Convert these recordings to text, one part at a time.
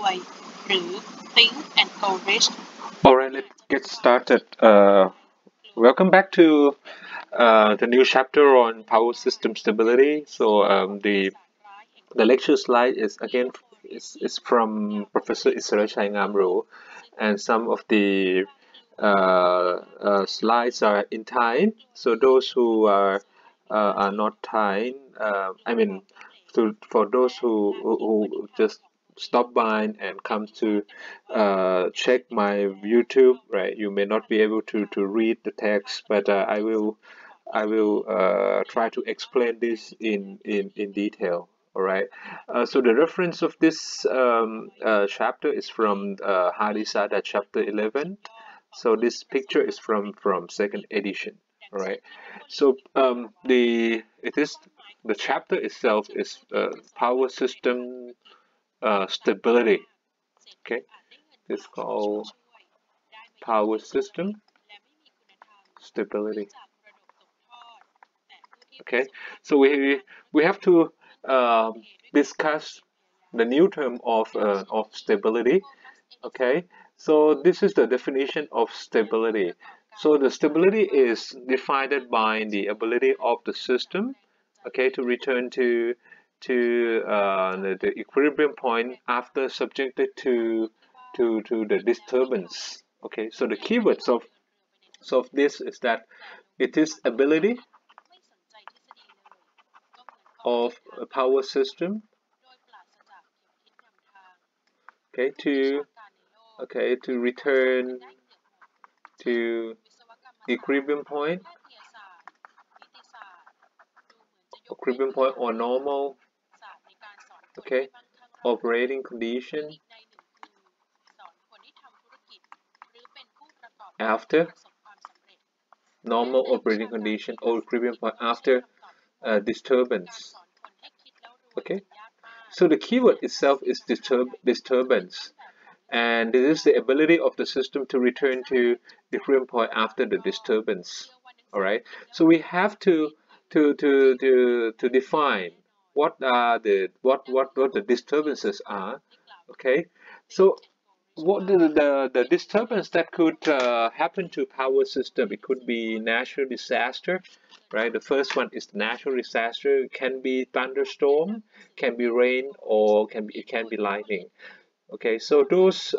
วยหรือ think and grow rich Alright, let's get started. Welcome back to the new chapter on power system stability. So the lecture slide is again is from Professor Inertia, and some of the slides are in Thai. So those who are not Thai, I mean, for those who just stop by and come to check my YouTube, right? You may not be able to read the text, but I will try to explain this in detail. All right. So the reference of this chapter is from Hadisada chapter 11. So this picture is from second edition. All right. So the chapter itself is power system stability. Okay. It's called power system stability. Okay, so we have to discuss the new term of stability. Okay, so this is the definition of stability. So the stability is defined by the ability of the system, okay, to return to the equilibrium point after subjected to the disturbance. Okay, so the keywords of this is that it is ability of a power system, okay, to return to equilibrium point or normal, okay, operating condition after normal operating condition or equilibrium point after disturbance. Okay, so the keyword itself is disturbance, and this is the ability of the system to return to equilibrium point after the disturbance. All right, so we have to define what are what the disturbances are. Okay, so what the disturbance that could happen to power system, it could be natural disaster, right? The first one is natural disaster. It can be thunderstorm, can be rain, or it can be lightning. Okay, so those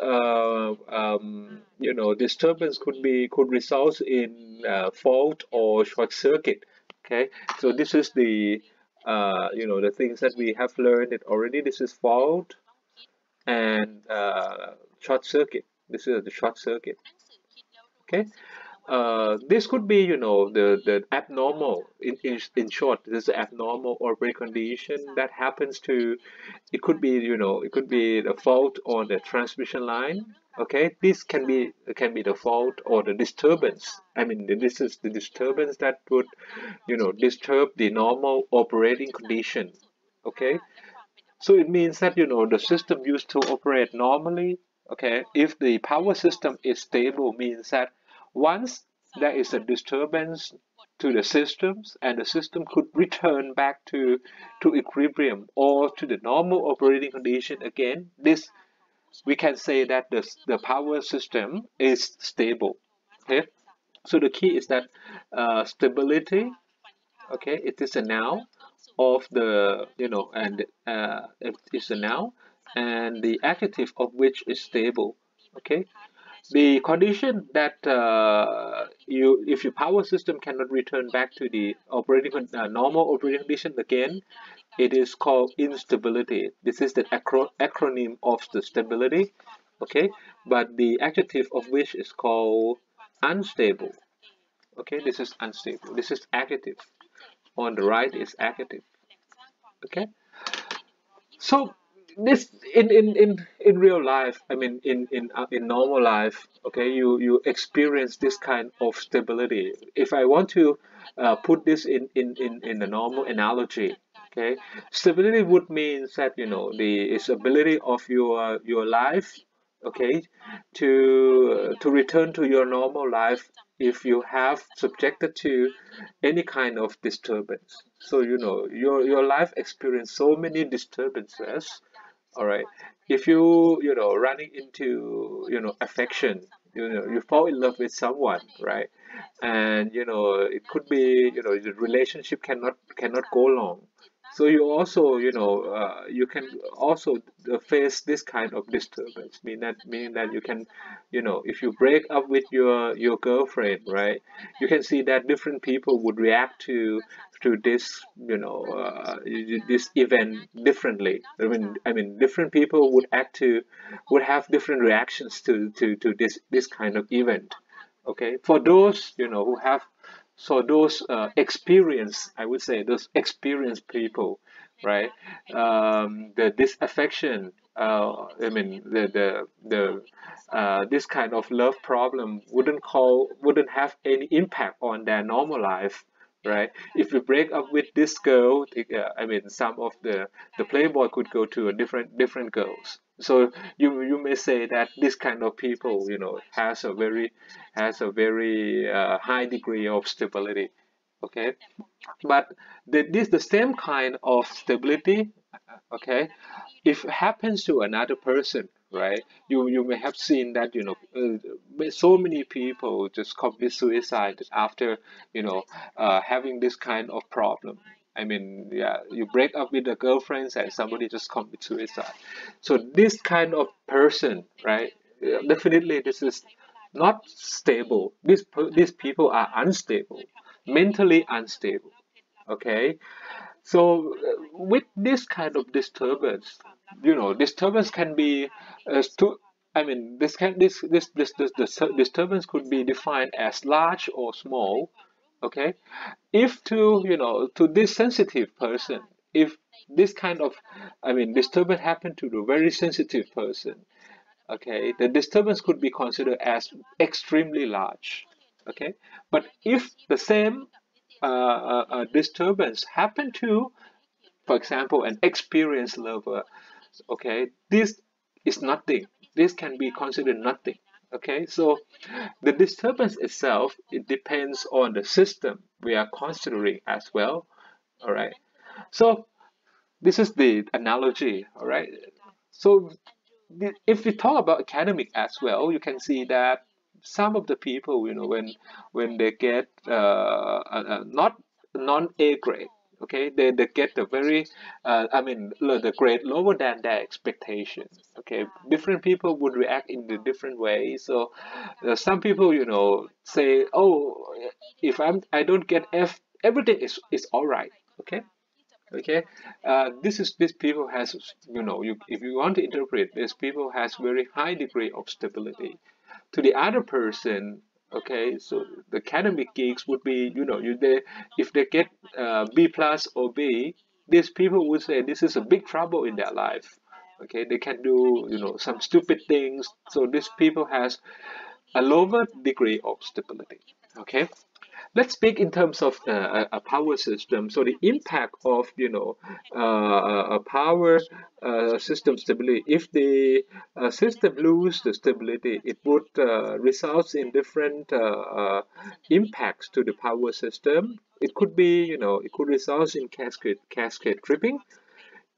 disturbance could result in fault or short circuit. Okay, so this is the the things that we have learned it already. This is fault and short circuit. This is the short circuit. Okay, this could be, the abnormal. In short, this is abnormal operating condition that happens to. It could be, it could be the fault on the transmission line. Okay, this can be the fault or the disturbance. I mean, this is the disturbance that would, disturb the normal operating condition. Okay, so it means that, the system used to operate normally. Okay, if the power system is stable, means that once there is a disturbance to the systems, and the system could return back to equilibrium or to the normal operating condition again, this we can say that the power system is stable. Okay, so the key is that stability, okay, it is a noun of the, and it is a noun, and the adjective of which is stable. Okay, the condition that if your power system cannot return back to the normal operating condition again, it is called instability. This is the acronym of the stability. Okay, but the adjective of which is called unstable. Okay, this is unstable. This is adjective. On the right is adjective. Okay, so this in real life, I mean, in normal life, okay, you experience this kind of stability. If I want to put this in a normal analogy, okay, stability would mean that, the is ability of your life, okay, to return to your normal life if you have subjected to any kind of disturbance. So, your life experienced so many disturbances, All right. If you know, running into, affection, you fall in love with someone, right? And it could be, the relationship cannot go long. So you also, you can also face this kind of disturbance. Meaning that you can, if you break up with your girlfriend, right? You can see that different people would react to this, this event differently. I mean, different people would have different reactions to this kind of event. Okay, for those, who have, so those experienced, I would say, those experienced people, right? The disaffection, I mean, this kind of love problem wouldn't have any impact on their normal life, right? If you break up with this girl, I mean, some of the playboy could go to a different girls. So you may say that this kind of people, has a very high degree of stability. Okay, but the same kind of stability, okay, if it happens to another person, right? You may have seen that, so many people just commit suicide after, having this kind of problem. I mean, yeah, you break up with a girlfriend and somebody just commit suicide. So this kind of person, right? Definitely, this is not stable. These people are unstable, mentally unstable. Okay, so with this kind of disturbance, disturbance can be, I mean, this disturbance could be defined as large or small. Okay, if to this sensitive person, if this kind of, I mean, disturbance happened to the very sensitive person, okay, the disturbance could be considered as extremely large. Okay, but if the same disturbance happened to, for example, an experienced lover, okay, this is nothing. This can be considered nothing. Okay, so the disturbance itself, it depends on the system we are considering as well. All right, so this is the analogy. All right, so if we talk about academic as well, you can see that some of the people, when they get not non A grade, okay, they get the very, I mean, the grade lower than their expectations. Okay, different people would react in the different ways. So some people, say, oh, if I don't get F, everything is all right. Okay, okay, this people has, if you want to interpret this, people has very high degree of stability. To the other person, okay, so the academic geeks would be, they, if they get B plus or B, these people would say this is a big trouble in their life. Okay, they can do, some stupid things. So these people has a lower degree of stability. Okay, let's speak in terms of a power system. So the impact of, a power system stability. If the system lose the stability, it would result in different impacts to the power system. It could be, it could result in cascade tripping.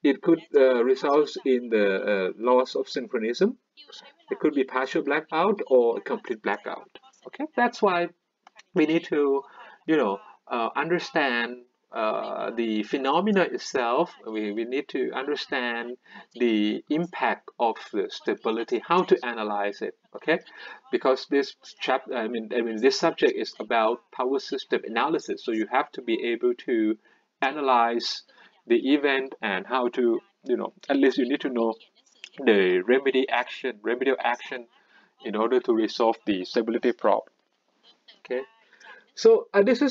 It could result in the loss of synchronism. It could be partial blackout or a complete blackout. Okay, that's why we need to, understand the phenomena itself. We need to understand the impact of the stability, how to analyze it. Okay, because this chapter, I mean, this subject is about power system analysis. So you have to be able to analyze the event and how to, at least you need to know the remedial action in order to resolve the stability problem. Okay, so this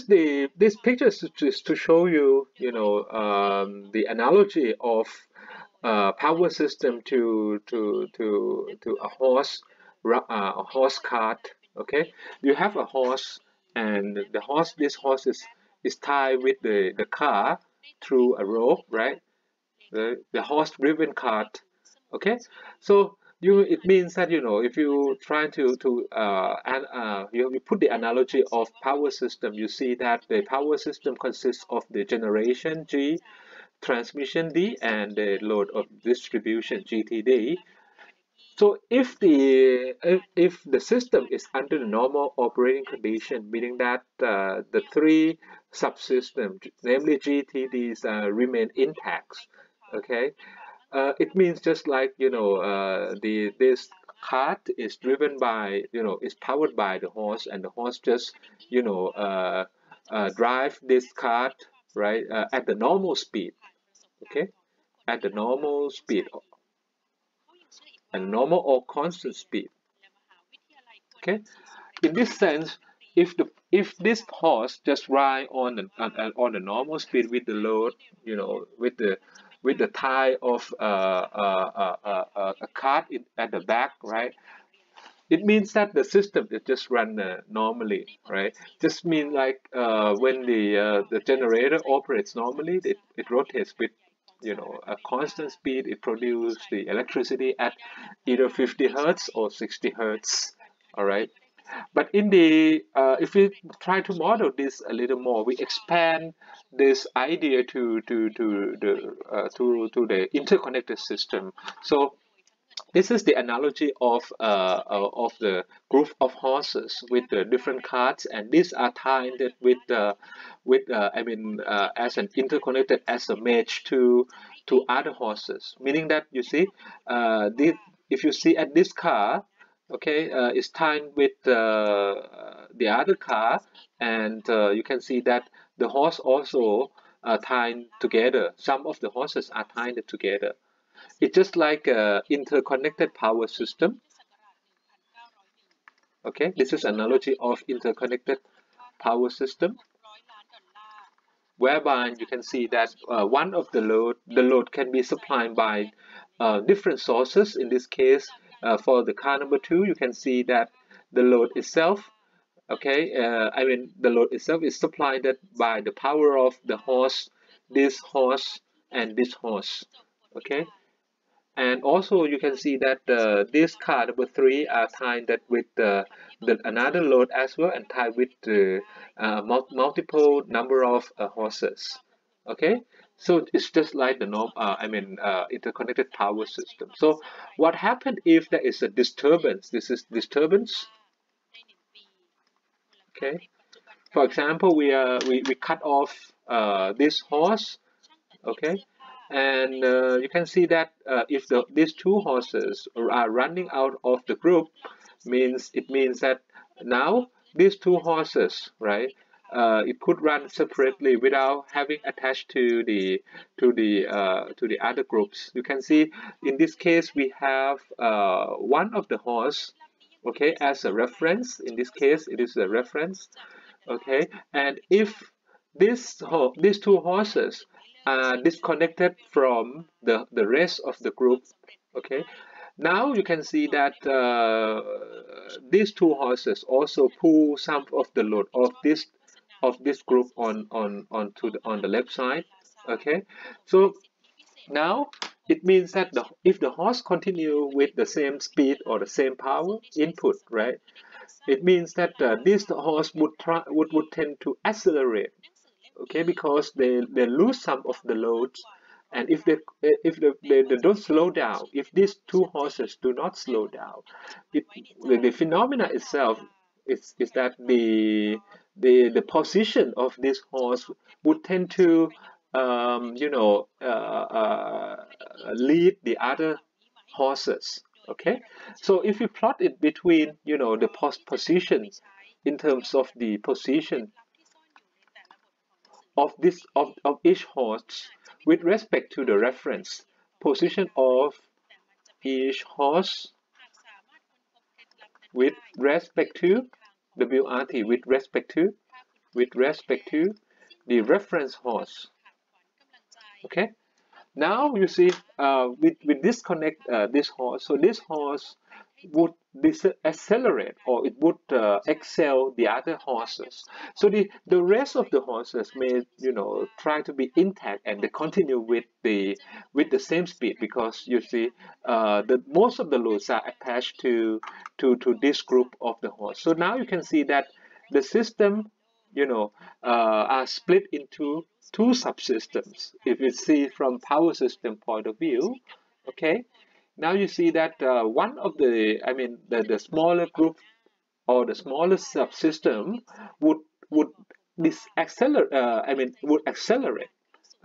picture is just to show you, the analogy of power system to a horse cart. Okay, you have a horse, and this horse is tied with the car through a rope, right? The horse driven cart. Okay, so it means that, if you try you put the analogy of power system, you see that the power system consists of the generation G, transmission D and the load of distribution GTD. So if the system is under the normal operating condition, meaning that the three subsystems, namely GTDs, remain intact, okay, it means just like this cart is driven by is powered by the horse, and the horse just drive this cart right at the normal speed, okay, at the normal speed and normal or constant speed. Okay, in this sense, if this horse just ride on the normal speed with the load, with the tie of a cart at the back, right? It means that the system is just run normally, right? Just mean like when the generator operates normally, it rotates with a constant speed. It produces the electricity at either 50 hertz or 60 hertz. All right. But in the if we try to model this a little more, we expand this idea to the interconnected system. So this is the analogy of the group of horses with the different carts, and these are tied with as an interconnected as a match to other horses. Meaning that you see, this, if you see at this car, okay, is tied with the other car, and you can see that the horse also tied together. Some of the horses are tied together. It's just like a interconnected power system. Okay, this is analogy of interconnected power system, whereby you can see that one of the load can be supplied by different sources. In this case, for the car number 2, you can see that the load itself, okay, the load itself is supplied by the power of the horse, this horse, and this horse. Okay. And also you can see that this car number 3 are tied that with another load as well, and tied with multiple number of horses. Okay, so it's just like the interconnected power system. So what happened if there is a disturbance? This is disturbance. Okay, for example, we cut off this horse. Okay, and you can see that if these two horses are running out of the group, it means that now these two horses, right, it could run separately without having attached to the other groups. You can see in this case we have one of the horse, okay, as a reference. In this case it is a reference. Okay, and if these two horses are disconnected from the rest of the group, okay, now you can see that these two horses also pull some of the load of this group on the left side. Okay, so now it means that if the horse continue with the same speed or the same power input, right, it means that this horse would tend to accelerate, okay, because they lose some of the loads. And if they don't slow down, if these two horses do not slow down, the phenomena itself is that the position of this horse would tend to lead the other horses. Okay, so if you plot it between the positions in terms of the position of each horse with respect to the reference position of each horse with respect to WRT with respect to the reference horse. Okay, now you see we disconnect this horse, so this horse would accelerate, or it would excel the other horses. So the rest of the horses may try to be intact, and they continue with the same speed, because you see the most of the loads are attached to this group of the horse. So now you can see that the system are split into two subsystems. If you see from power system point of view, okay, now you see that one of the, I mean, the smaller group or the smallest subsystem would would accelerate.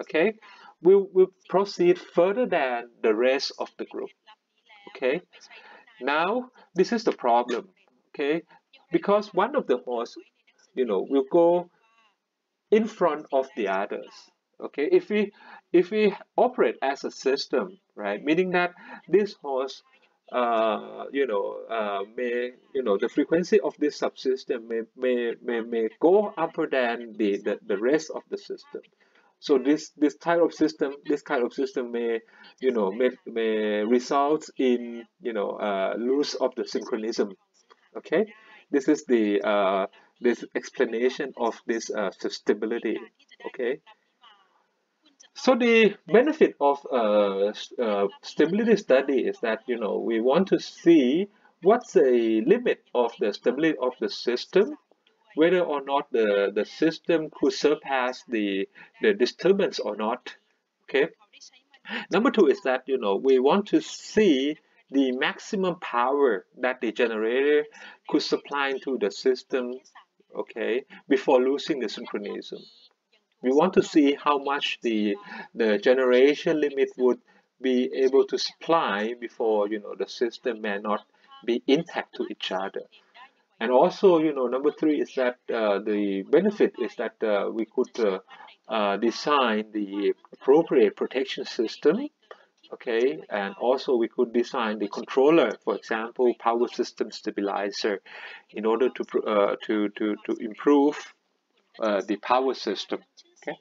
Okay, will proceed further than the rest of the group. Okay, now this is the problem. Okay, because one of the hosts, will go in front of the others. Okay, if we operate as a system, right, meaning that this host, may, the frequency of this subsystem may go upper than the rest of the system. So this kind of system may, may result in, loss of the synchronism. Okay, this is the this explanation of this stability. Okay, so the benefit of stability study is that, we want to see what's the limit of the stability of the system, whether or not the system could surpass the disturbance or not. Okay, number two is that, we want to see the maximum power that the generator could supply into the system, okay, before losing the synchronism. We want to see how much the generation limit would be able to supply before, the system may not be intact to each other. And also, number three is that the benefit is that we could design the appropriate protection system. Okay, and also we could design the controller, for example, power system stabilizer, in order to improve the power system. Okay,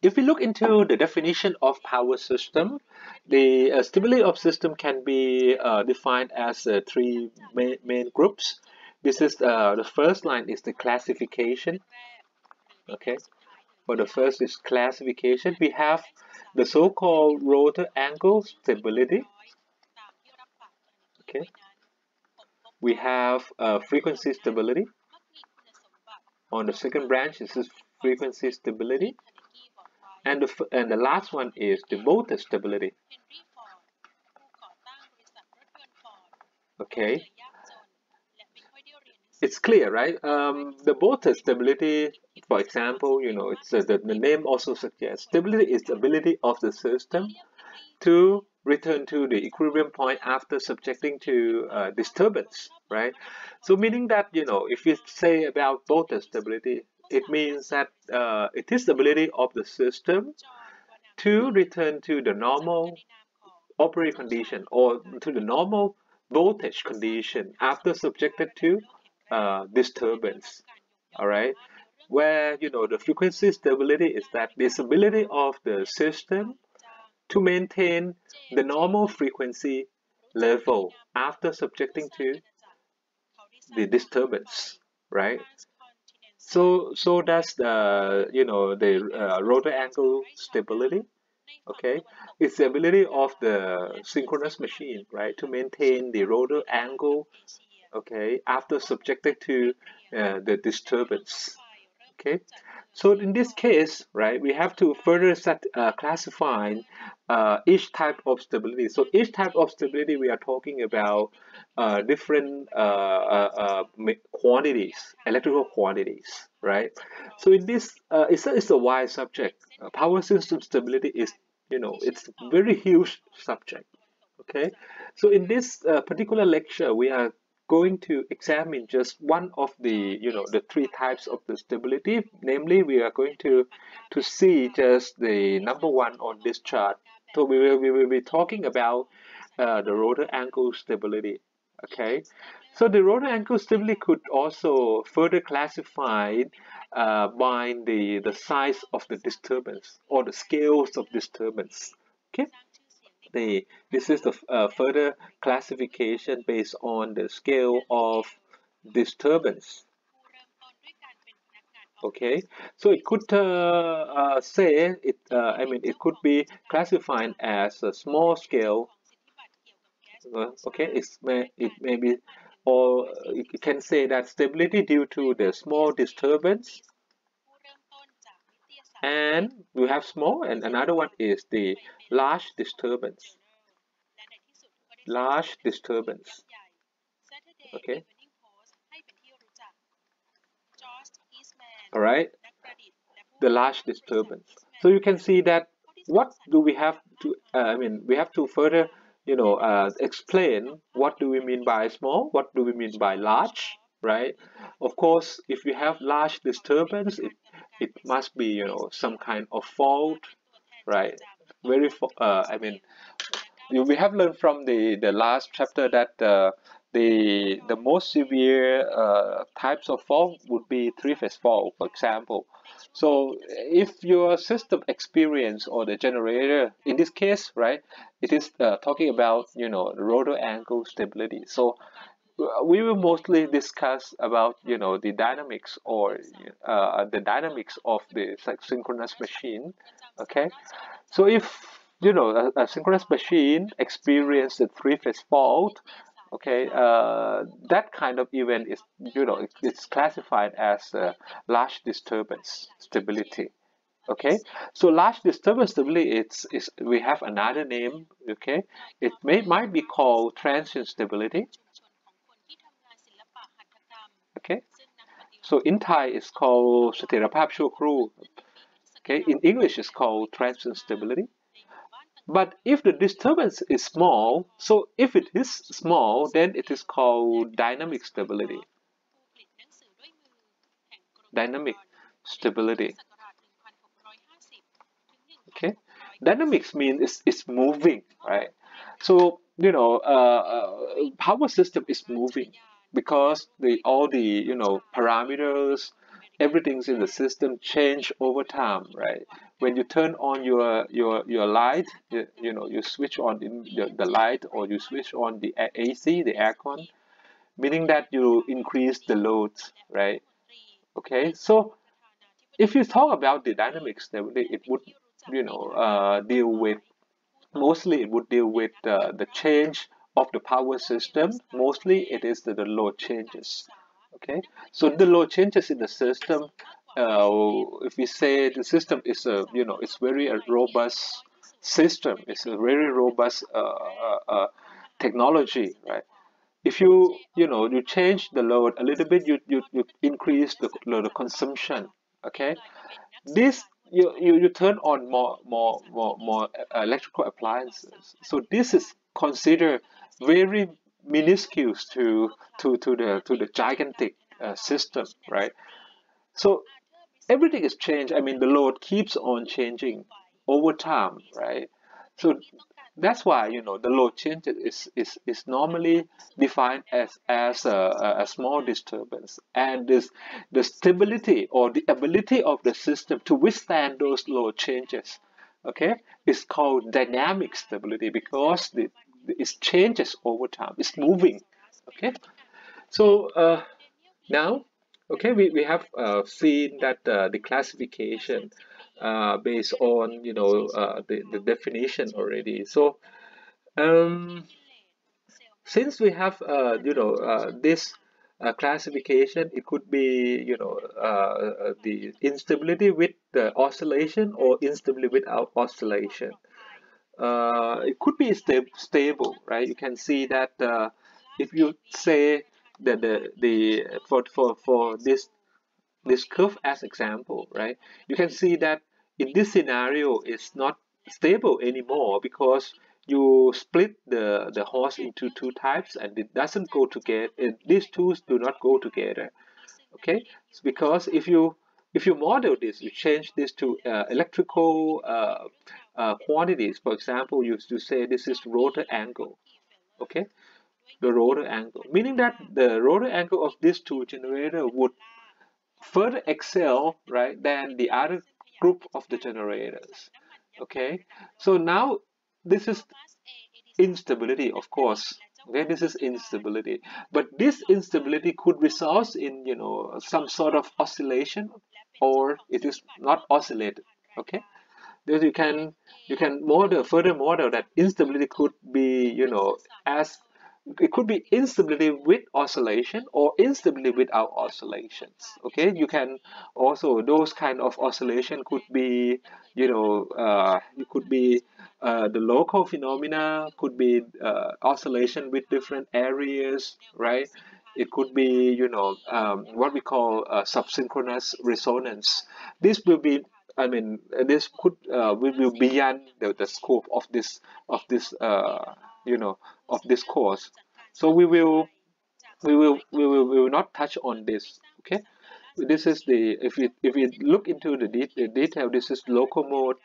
if we look into the definition of power system, the stability of system can be defined as three main groups. This is the first line is the classification. Okay, for the first is classification. We have the so-called rotor angle stability. Okay, we have frequency stability. On the second branch, this is frequency stability. And the last one is the voltage stability. Okay, it's clear, right? The voltage stability, for example, it's the name also suggests stability is the ability of the system to return to the equilibrium point after subjecting to disturbance, right? So meaning that, if you say about voltage stability, it means that it is the ability of the system to return to the normal operating condition or to the normal voltage condition after subjected to disturbance. All right, where, the frequency stability is that the ability of the system to maintain the normal frequency level after subjecting to the disturbance, right? So that's the, the rotor angle stability. Okay, it's the ability of the synchronous machine, right, to maintain the rotor angle, okay, after subjected to the disturbance. Okay, so in this case, right, we have to further classify each type of stability. So each type of stability, we are talking about different quantities, electrical quantities, right? So in this, it's a wide subject. Power system stability is, it's a very huge subject. Okay, so in this particular lecture, we are going to examine just one of the, the three types of the stability. Namely, we are going to see just the number one on this chart. So we will be talking about the rotor angle stability. Okay, so the rotor angle stability could also further classified by the size of the disturbance or the scales of disturbance. Okay, this is the further classification based on the scale of disturbance. Okay, so it could say it. It could be classified as a small scale. Okay, it may be or you can say that stability due to the small disturbance, and we have small, and another one is the large disturbance. Large disturbance. Okay. All right. The large disturbance. So you can see that what do we have to? We have to further, explain what do we mean by small, what do we mean by large, right? Of course, if you have large disturbance, it must be, some kind of fault, right? We have learned from the last chapter that the most severe types of fault would be three-phase fault, for example. So if your system experience or the generator, in this case, right, it is talking about rotor angle stability. So we will mostly discuss about the dynamics or the dynamics of the synchronous machine. Okay, so if a synchronous machine experiences a three-phase fault, okay, that kind of event is it's classified as large disturbance stability. Okay, so large disturbance stability is we have another name. Okay, it might be called transient stability. Okay, so in Thai it's called เสถียรภาพชั่วครู่ Okay, in English it's called transient stability. But if the disturbance is small, so if it is small, then it is called dynamic stability. Dynamic stability. Okay, dynamics means it's moving, right? So power system is moving because all the parameters, everything's in the system change over time, right? When you turn on your light, you switch on the light, or you switch on the AC, the aircon, meaning that you increase the loads, right? Okay, so if you talk about the dynamic stability, it would deal with mostly it would deal with the change of the power system. Mostly it is the load changes. Okay, so the load changes in the system. If we say the system is it's very a robust system, it's a very robust technology, right? If you change the load a little bit, you increase the consumption. Okay, this you turn on more electrical appliances. So this is considered very minuscule to the gigantic system, right? So everything is changed. I mean, the load keeps on changing over time, right? So that's why the load change is normally defined as a small disturbance, and this the stability or the ability of the system to withstand those load changes, okay, is called dynamic stability because it changes over time. It's moving, okay. So now, okay, we have seen that the classification based on the definition already. So um, since we have this classification, it could be the instability with the oscillation or instability without oscillation. It could be stable, right? You can see that if you say that the for this curve as example, right? You can see that in this scenario it's not stable anymore because you split the horse into two types and it doesn't go together. These two do not go together. Okay, it's because if you model this, you change this to electrical quantities. For example, you say this is rotor angle. Okay, the rotor angle, meaning that the rotor angle of these two generator would further excel, right, than the other group of the generators. Okay, so now this is instability, of course. Okay, this is instability, but this instability could result in some sort of oscillation, or it is not oscillated. Okay, because you can further model that instability could be as it could be instability with oscillation or instability without oscillations. Okay, you can also, those kind of oscillation could be, it could be the local phenomena, could be oscillation with different areas, right? It could be, what we call subsynchronous resonance. This will be, I mean, this could will be beyond the scope of this of this course. So we will not touch on this. Okay, this is the, if we look into the detail, this is local mode.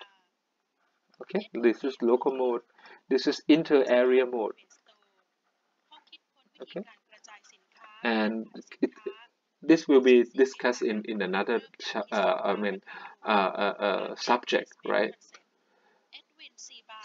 Okay, this is local mode. This is inter area mode. Okay, and this will be discussed in another subject, right?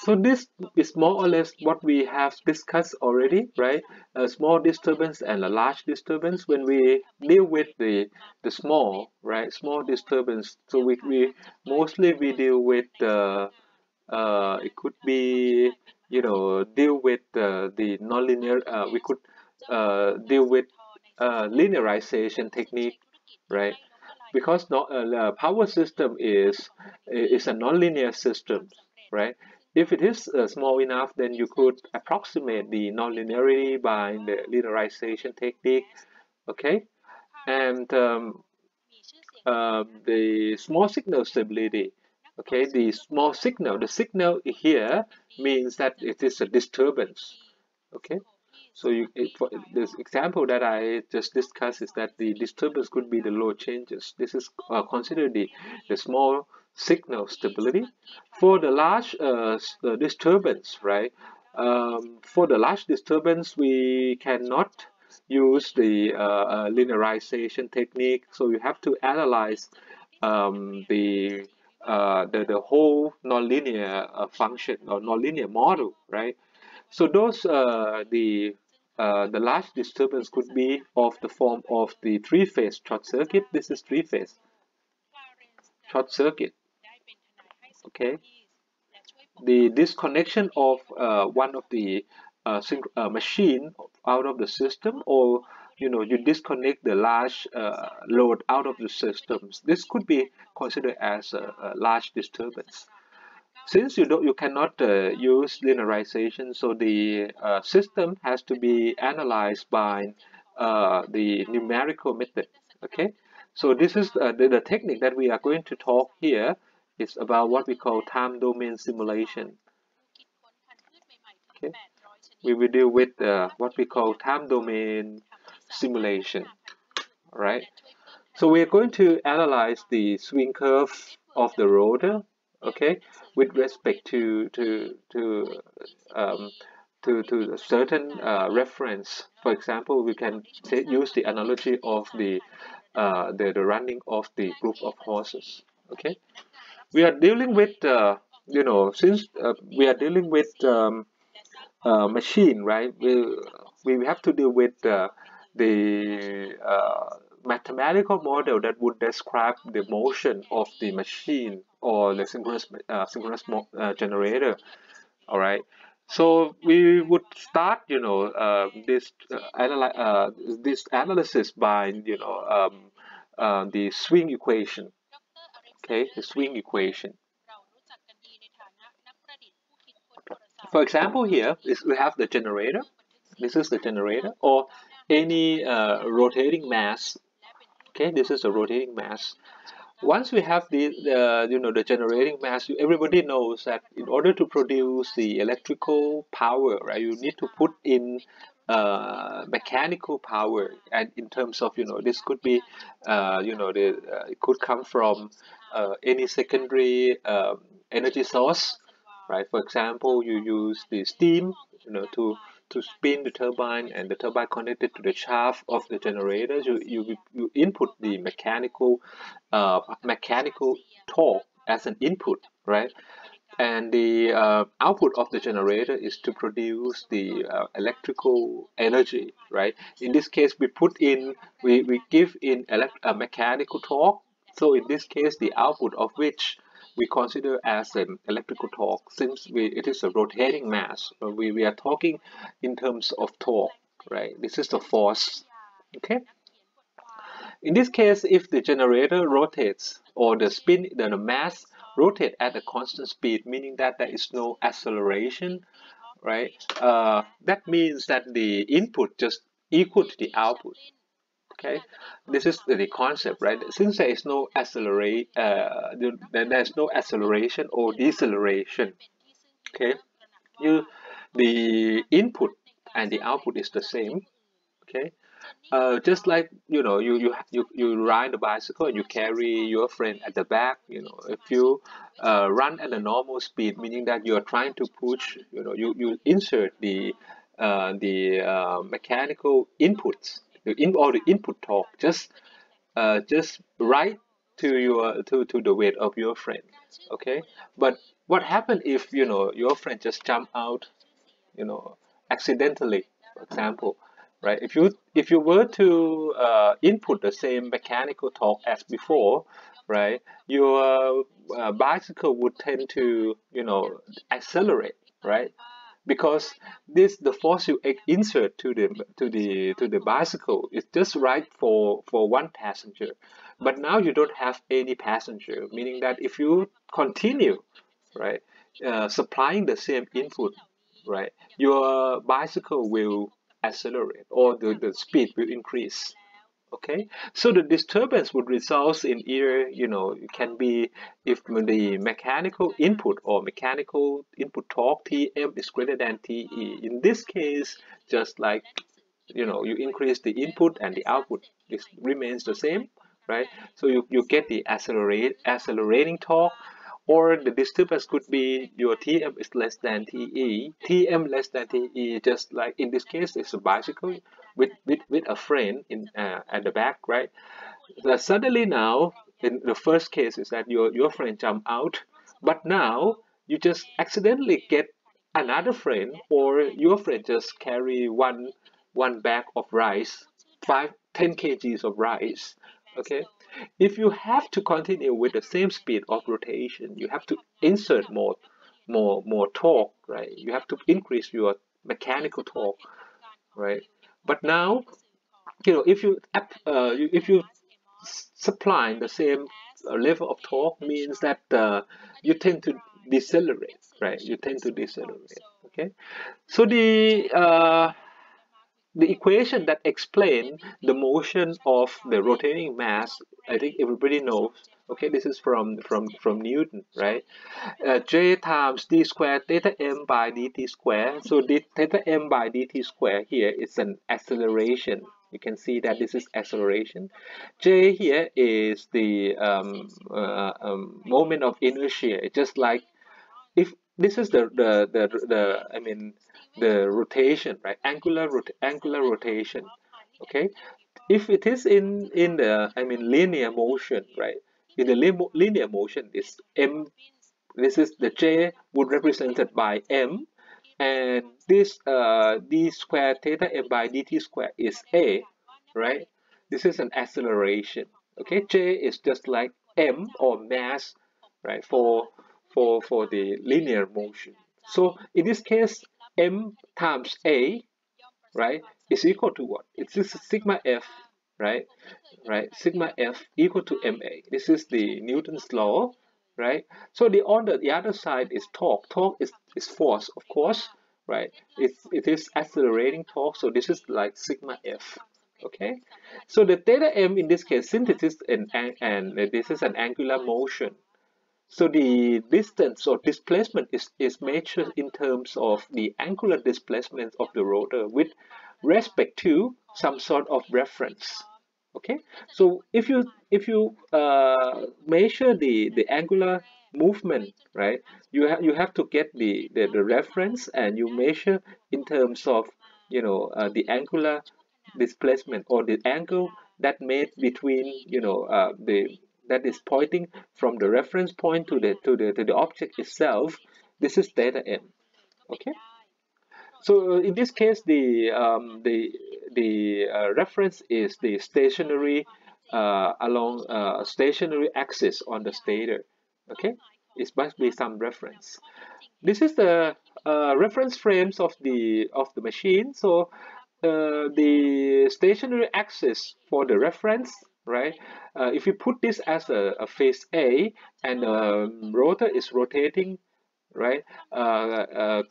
So this is more or less what we have discussed already, right? A small disturbance and a large disturbance. When we deal with the small, right, small disturbance, so we mostly we deal with it could be, deal with the nonlinear. We could deal with linearization technique, right? Because power system is a nonlinear system, right? If it is small enough, then you could approximate the nonlinearity by the linearization technique, okay? And the small signal stability, okay? The signal here means that it is a disturbance, okay? So for this example that I just discussed is that the disturbance could be the low changes. This is considered the small signal stability. For the large disturbance, right? For the large disturbance, we cannot use the linearization technique. So you have to analyze the whole nonlinear function or nonlinear model, right? So those the large disturbance could be of the form of the three-phase short circuit. This is three-phase short circuit. Okay, the disconnection of one of the machine out of the system, or you disconnect the large load out of the systems. This could be considered as a large disturbance. Since you cannot use linearization, so the system has to be analyzed by the numerical method. Okay, so this is the technique that we are going to talk here is about what we call time domain simulation. Okay, we will deal with what we call time domain simulation. All right. So we are going to analyze the swing curve of the rotor, okay, with respect um, to a certain reference. For example, we can use the analogy of the running of the group of horses. Okay, we are dealing with since we are dealing with machine, right? We have to deal with the mathematical model that would describe the motion of the machine or the synchronous generator. All right. So we would start, this analysis by, the swing equation. Okay, the swing equation. For example, here is we have the generator. This is the generator, or any rotating mass. Okay, this is a rotating mass. Once we have the generating mass, everybody knows that in order to produce the electrical power, right, you need to put in mechanical power, and in terms of this could be it could come from any secondary energy source, right? For example, you use the steam, to spin the turbine, and the turbine connected to the shaft of the generators. You input the mechanical torque as an input, right? And the output of the generator is to produce the electrical energy, right? In this case, we give in mechanical torque. So in this case, the output of which we consider as an electrical torque, since it is a rotating mass. We are talking in terms of torque, right? This is the force. Okay. In this case, if the generator rotates or the mass rotate at a constant speed, meaning that there is no acceleration, right? That means that the input just equal to the output. Okay, this is the concept, right? Since there is no there's no acceleration or deceleration. Okay, you the input and the output is the same. Okay, just like you ride a bicycle and you carry your friend at the back. If you run at a normal speed, meaning that you are trying to push, you insert the mechanical inputs, or the input torque, just right to the weight of your friend. Okay, but what happened if your friend just jump out, you know accidentally, for example, right? If you were to input the same mechanical torque as before, right, your bicycle would tend to accelerate, right? Because the force you insert to the bicycle is just right for one passenger, but now you don't have any passenger, meaning that if you continue, right, supplying the same input, right, your bicycle will accelerate, or the speed will increase. Okay, so the disturbance would result in either, it can be if the mechanical input or mechanical input torque Tm is greater than Te. In this case, just like you increase the input and the output remains the same, right? So you get the accelerating torque, or the disturbance could be your Tm is less than Te. Tm less than Te, just like in this case, it's a bicycle with a friend at the back, right? Suddenly now, in the first case is that your friend jump out, but now you just accidentally get another friend, or your friend just carry one bag of rice, 10 kgs of rice. Okay, if you have to continue with the same speed of rotation, you have to insert more torque, right? You have to increase your mechanical torque, right? But now, if you supply the same level of torque, means that you tend to decelerate, right? You tend to decelerate. Okay, so the equation that explain the motion of the rotating mass, I think everybody knows. Okay, this is from Newton, right? J times d squared theta m by dt square. So the theta m by dt square here is an acceleration. You can see that this is acceleration. J here is the moment of inertia. Just like if this is the I mean the rotation, right? Angular rotation. Okay, if it is in the linear motion, right? In the linear motion, this is the J would represented by m, and this d squared theta m by dt square is a, right? This is an acceleration. Okay, J is just like m, or mass, right, for the linear motion. So in this case, m times a, right, is equal to what? It's just sigma f, right? Right, sigma f equal to ma. This is the Newton's law, right? So on the other side is torque. Torque is force, of course, right? It is accelerating torque, so this is like sigma f. Okay, so the theta m in this case, since it is and this is an angular motion, so the distance or displacement is measured in terms of the angular displacement of the rotor with respect to some sort of reference. Okay, so if you measure the angular movement, right, you have to get the reference, and you measure in terms of the angular displacement, or the angle that made between the that is pointing from the reference point to the object itself. This is theta m. Okay, so in this case, the reference is the stationary along stationary axis on the stator. Okay, It must be some reference. This is the reference frames of the machine. So the stationary axis for the reference, right? If you put this as a phase A, and the rotor is rotating, right,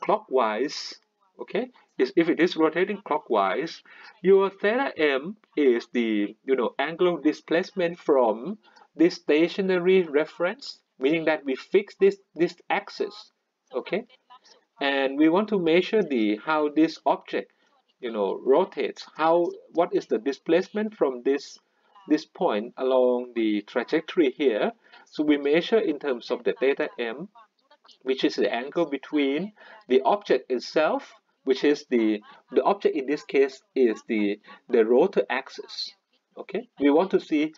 clockwise, okay, if it is rotating clockwise, your theta m is the angular displacement from this stationary reference, meaning that we fix this axis, okay, and we want to measure the how this object rotates, what is the displacement from this point along the trajectory here. So we measure in terms of the theta m, which is the angle between the object itself, which is the object in this case is the rotor axis. Okay, we want to see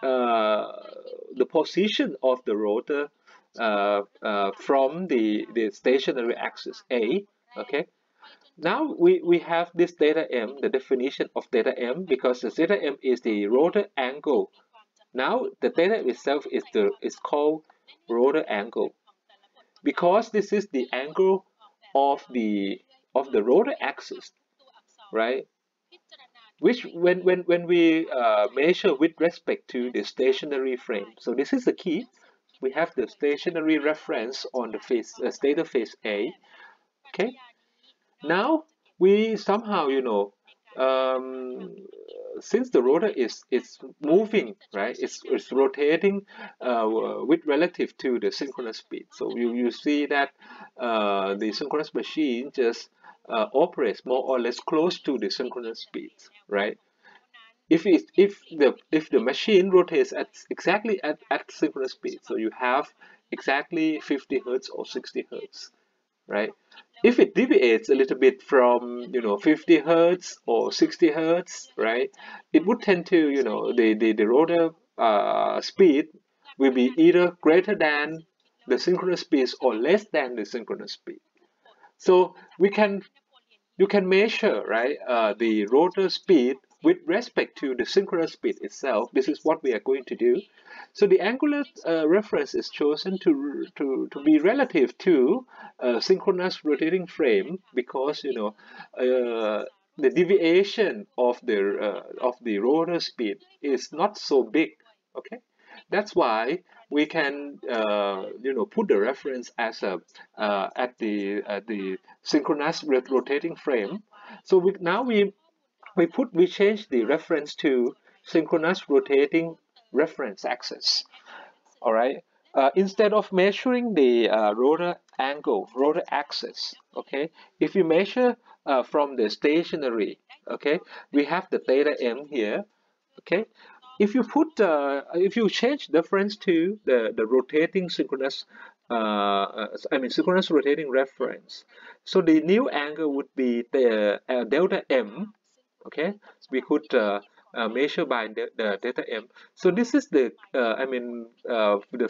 the position of the rotor from the stationary axis A. Okay, now we have this theta m, the definition of theta m, because the theta m is the rotor angle. Now the theta itself is called rotor angle, because this is the angle of the rotor axis, right? Which when we measure with respect to the stationary frame. So this is the key. We have the stationary reference on the stator phase A. Okay. Now we somehow since the rotor is moving, right? It's rotating with relative to the synchronous speed. So you see that the synchronous machine just operates more or less close to the synchronous speed, right? If the machine rotates exactly at synchronous speed, so you have exactly 50 hertz or 60 hertz, right? If it deviates a little bit from 50 hertz or 60 hertz, right, it would tend to the rotor speed will be either greater than the synchronous speed or less than the synchronous speed. So you can measure, right, the rotor speed with respect to the synchronous speed itself. This is what we are going to do. So the angular reference is chosen to be relative to synchronous rotating frame, because the deviation of the rotor speed is not so big. Okay, that's why we can put the reference as a at the synchronous rotating frame. So now we change the reference to synchronous rotating reference axis. All right. Instead of measuring the rotor axis, okay, if you measure from the stationary, okay, we have the theta m here, okay. If you change the reference to the rotating synchronous, synchronous rotating reference, so the new angle would be the delta m. Okay, so we could measure by the delta m. So this is the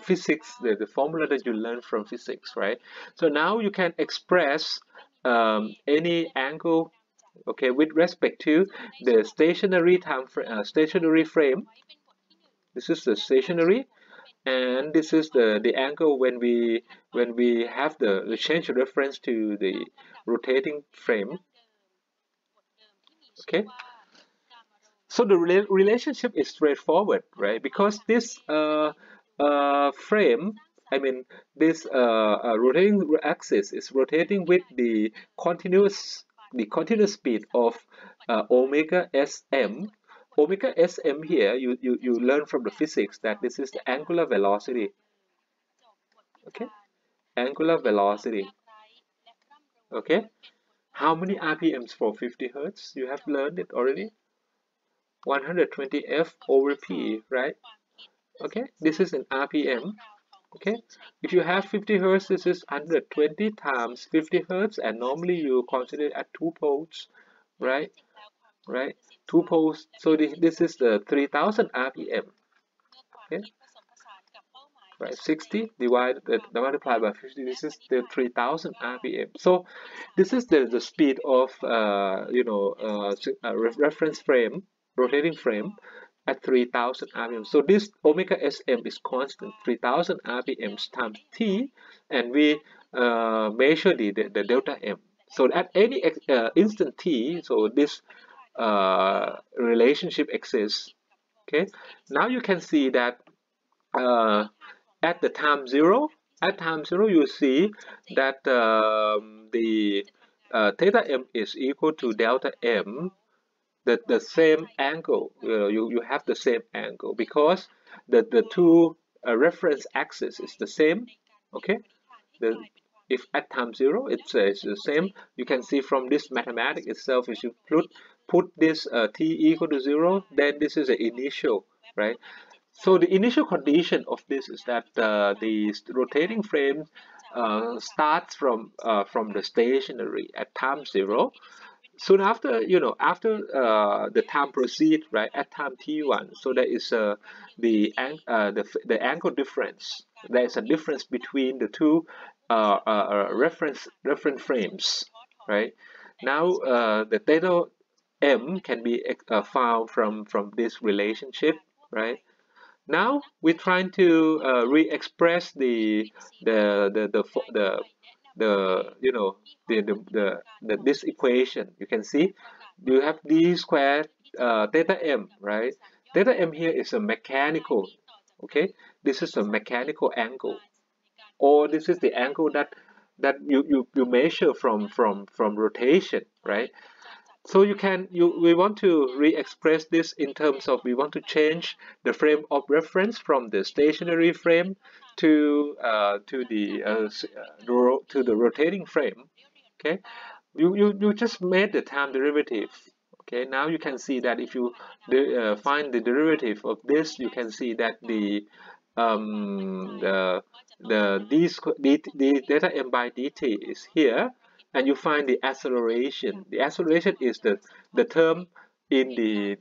physics, the formula that you learned from physics, right? So now you can express any angle, okay, with respect to the stationary frame. This is the stationary, and this is the angle when we have the change of reference to the rotating frame. Okay, so the relationship is straightforward, right? Because this frame, this rotating axis is rotating with the continuous speed of omega sm. Omega sm here, you learn from the physics that this is the angular velocity. Okay, angular velocity. Okay, how many RPMs for 50 hertz? You have learned it already. 120 F over P, right? Okay, this is an RPM. Okay, if you have 50 hertz, this is 120 times 50 hertz, and normally you consider it at 2 poles, right? Right, 2 poles. So this is the 3000 RPM. Okay, right, 60 multiplied by 50. This is the 3000 RPM. So this is the speed of reference frame, rotating frame. at 3000 rpm. So this omega sm is constant, 3000 rpm times t, and we measure the delta m. So at any instant t, so this relationship exists. Okay, now you can see that at the time zero, you see that the theta m is equal to delta m, the same angle. You have the same angle because the two reference axis is the same. Okay, if at time zero it's the same, you can see from this mathematics itself, if you put this t equal to 0, then this is the initial, right? So the initial condition of this is that the rotating frame starts from the stationary at time 0. Soon after, after the time proceed, right, at time t1, so there is the angle difference. There is a difference between the two reference frames, right? Now the theta m can be found from this relationship, right? Now we're trying to re-express this equation. You can see you have d squared theta m, right? Theta m here is a mechanical. Okay, this is a mechanical angle, or this is the angle that you measure from rotation, right? So we want to re-express this in terms of, we want to change the frame of reference from the stationary frame to the rotating frame. Okay, you just made the time derivative. Okay, now you can see that if you find the derivative of this, you can see that the d delta m by dt is here, and you find the acceleration. The acceleration is the term in the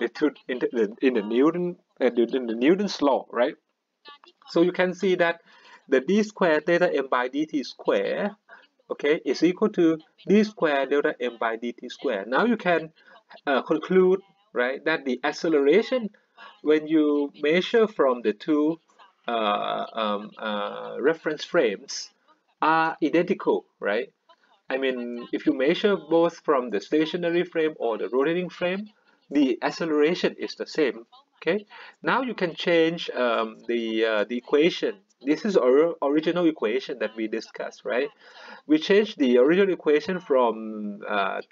Newton's law, right? So you can see that the d squared theta m by dt square, okay, is equal to d squared delta m by dt square. Now you can conclude, right, that the acceleration when you measure from the two reference frames are identical, right? I mean, if you measure both from the stationary frame or the rotating frame, the acceleration is the same. Okay. Now you can change the equation. This is our original equation that we discussed, right? We change the original equation from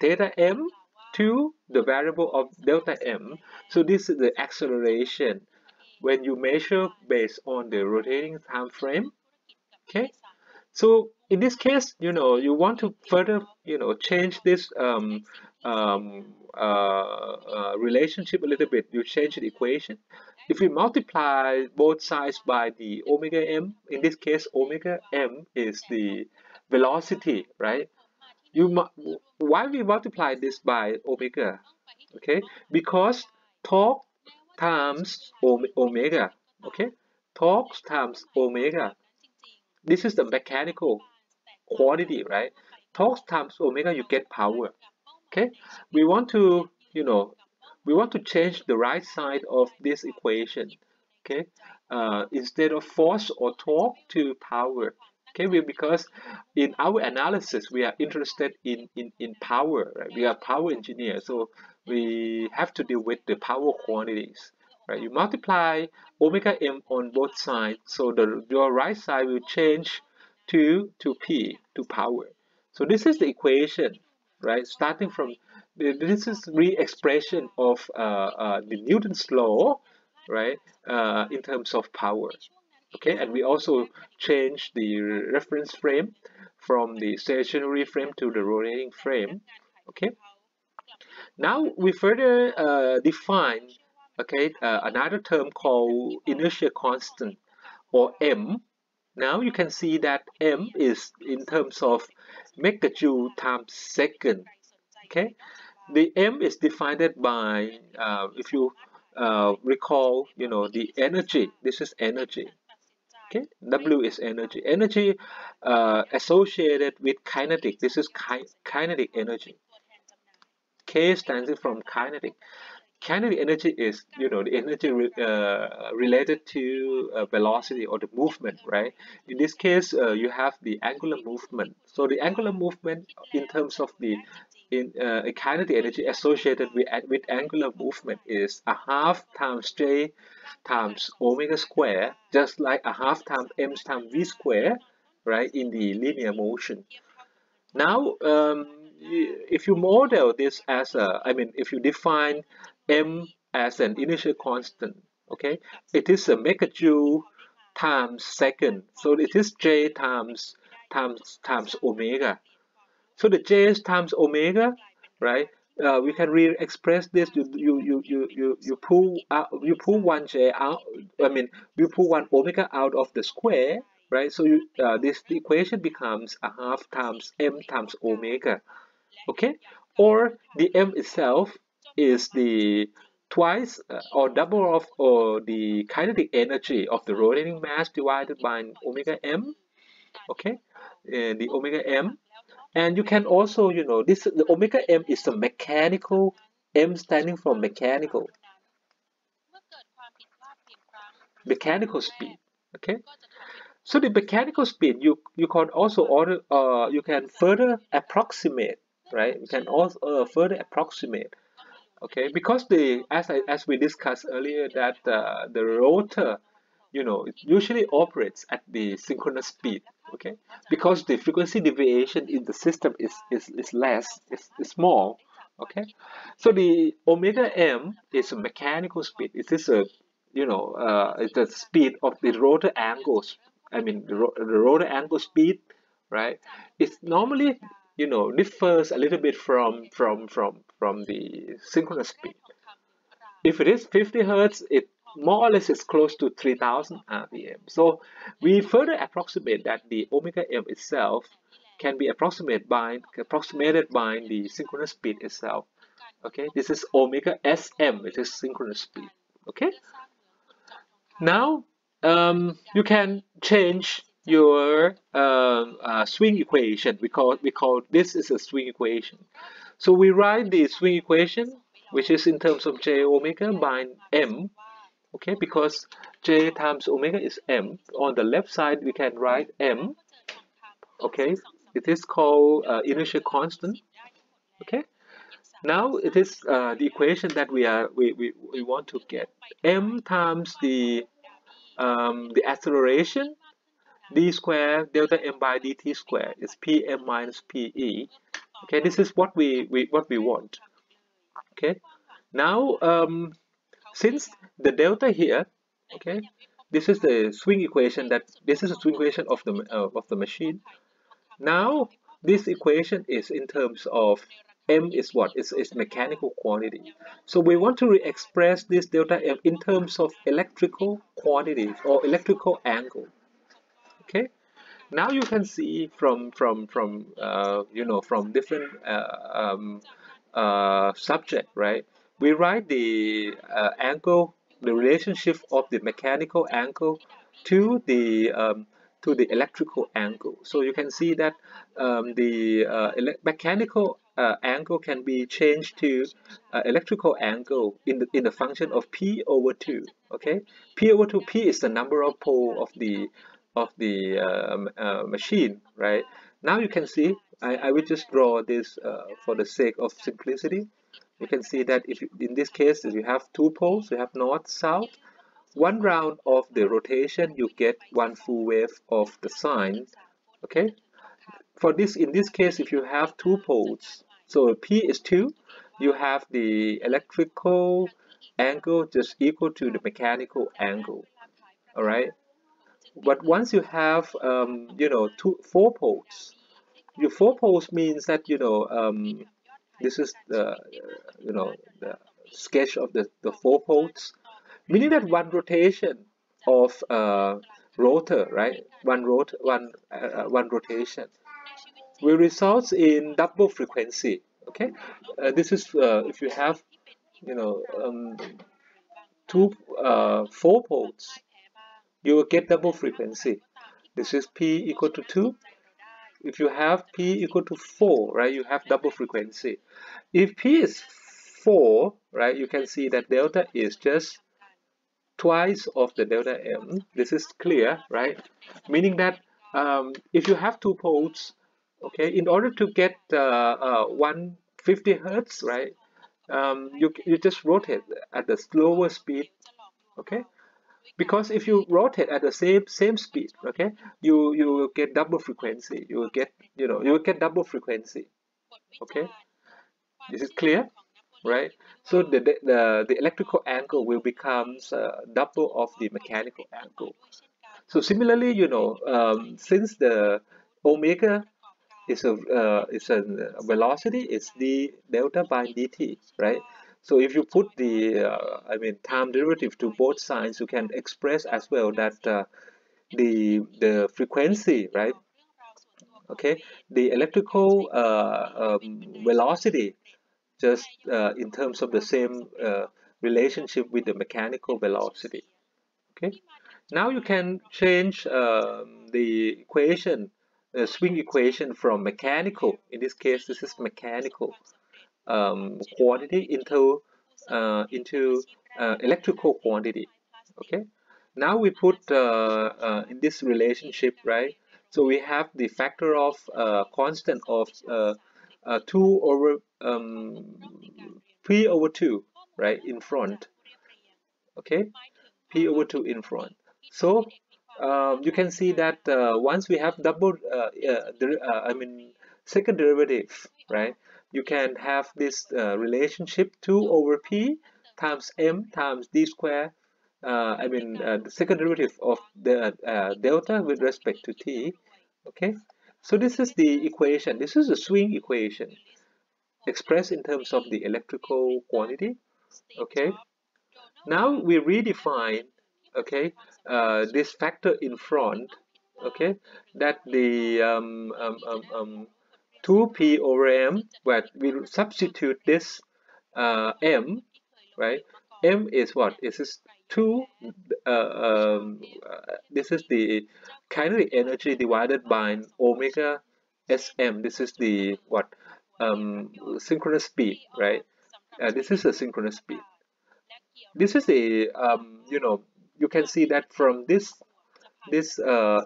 theta m to the variable of delta m. So this is the acceleration when you measure based on the rotating time frame. Okay. So in this case, you want to further, change this relationship a little bit. You change the equation. If we multiply both sides by the omega m, in this case, omega m is the velocity, right? Why we multiply this by omega? Okay, because torque times omega. Okay, torque times omega. This is the mechanical quantity, right? Torque times omega, you get power. Okay, we want to, change the right side of this equation. Okay, instead of force or torque to power. Okay, because in our analysis we are interested in power, right? We are power engineers, so we have to deal with the power quantities. Right, you multiply omega m on both sides, so your right side will change to p, to power. So this is the equation, right? Starting from this is re-expression of the Newton's law, right? In terms of power. Okay, and we also change the reference frame from the stationary frame to the rotating frame. Okay. Now we further define, okay, another term called inertia constant, or m. Now you can see that m is in terms of megajoule times second. Okay, the m is defined by if you recall, the energy. This is energy. Okay, W is energy. Energy associated with kinetic. This is kinetic energy. K stands from kinetic. kinetic energy is, the energy related to velocity or the movement, right? In this case, you have the angular movement. So the angular movement in terms of the kinetic energy associated with angular movement is a half times j times omega square, just like a half times m times v square, right, in the linear motion. Now, if you model this as if you define m as an initial constant, okay, it is a megajoule times second, so it is j times omega. So the j times omega, right? We can re-express this. You pull one j out. You pull one omega out of the square, right? So the equation becomes a half times m times omega, okay? Or the m itself is the twice or double of or the kinetic energy of the rotating mass divided by omega m, okay? The omega m. And you can also, the omega m is the mechanical, m standing for mechanical speed, okay? So the mechanical speed, you can also you can further approximate, right? You can also further approximate, okay? Because as we discussed earlier, that the rotor, it usually operates at the synchronous speed, okay? Because the frequency deviation in the system is less, is small, okay? So the omega m is a mechanical speed. It is it's the speed of the rotor angles. The rotor angle speed, right? It normally, differs a little bit from the synchronous speed. If it is 50 hertz, it more or less is close to 3000 RPM. So we further approximate that the omega m itself can be approximated by the synchronous speed itself. Okay, this is omega sm, it is synchronous speed. Okay, now you can change your swing equation. We call this is a swing equation. So we write the swing equation, which is in terms of j omega by m, okay, because j times omega is m. On the left side, we can write m, okay, it is called inertia constant, okay. Now it is the equation that we want to get. M times the acceleration, d square delta m by dt square is pm minus pe. Okay, this is what we want. Okay, now since the delta here, okay, this is the swing equation of the machine. Now this equation is in terms of m is what is mechanical quantity. So we want to re-express this delta m in terms of electrical quantity or electrical angle. Okay. Now you can see from different subject, right? We write the angle, the relationship of the mechanical angle to the electrical angle. So you can see that the mechanical angle can be changed to electrical angle in the function of p over 2. Okay, p over 2, p is the number of pole of the machine, right? Now you can see, I will just draw this for the sake of simplicity. You can see that in this case, if you have two poles, you have north, south. One round of the rotation, you get one full wave of the sine. Okay. In this case, if you have two poles, so P is 2, you have the electrical angle just equal to the mechanical angle. All right. But once you have, four poles, your four poles means that, this is the sketch of the four poles, meaning that one rotation of rotor, right? One rotation will result in double frequency. Okay, this is if you have, four poles, you will get double frequency. This is P equal to 2. If you have P equal to 4, right, you have double frequency. If P is 4, right, you can see that delta is just twice of the delta M. This is clear, right? Meaning that if you have two poles, okay, in order to get 150 hertz, right, you just rotate at the slower speed, okay? Because if you rotate at the same speed, okay, you will get double frequency. You will get you will get double frequency, okay? This is clear, right? So the electrical angle will become double of the mechanical angle. So similarly, since the omega is a velocity, it's d delta by dt, right? So if you put the time derivative to both sides, you can express as well that the frequency, right? Okay, the electrical velocity just in terms of the same relationship with the mechanical velocity. Okay, now you can change the equation, the swing equation from mechanical. In this case, this is mechanical quantity into electrical quantity. Okay, now we put in this relationship, right? So we have the factor of constant of 2 over p over 2, right, in front. Okay, p over 2 in front. So you can see that once we have double second derivative, right, you can have this relationship 2 over p times m times d square, the second derivative of the delta with respect to t. Okay, so this is the equation. This is the swing equation expressed in terms of the electrical quantity. Okay, now we redefine, okay, this factor in front, okay, that the 2p over m, but we substitute this m, right? M is what? This is 2, this is the kinetic energy divided by omega sm. This is the what? Synchronous speed, right? This is a synchronous speed. This is a you can see that from this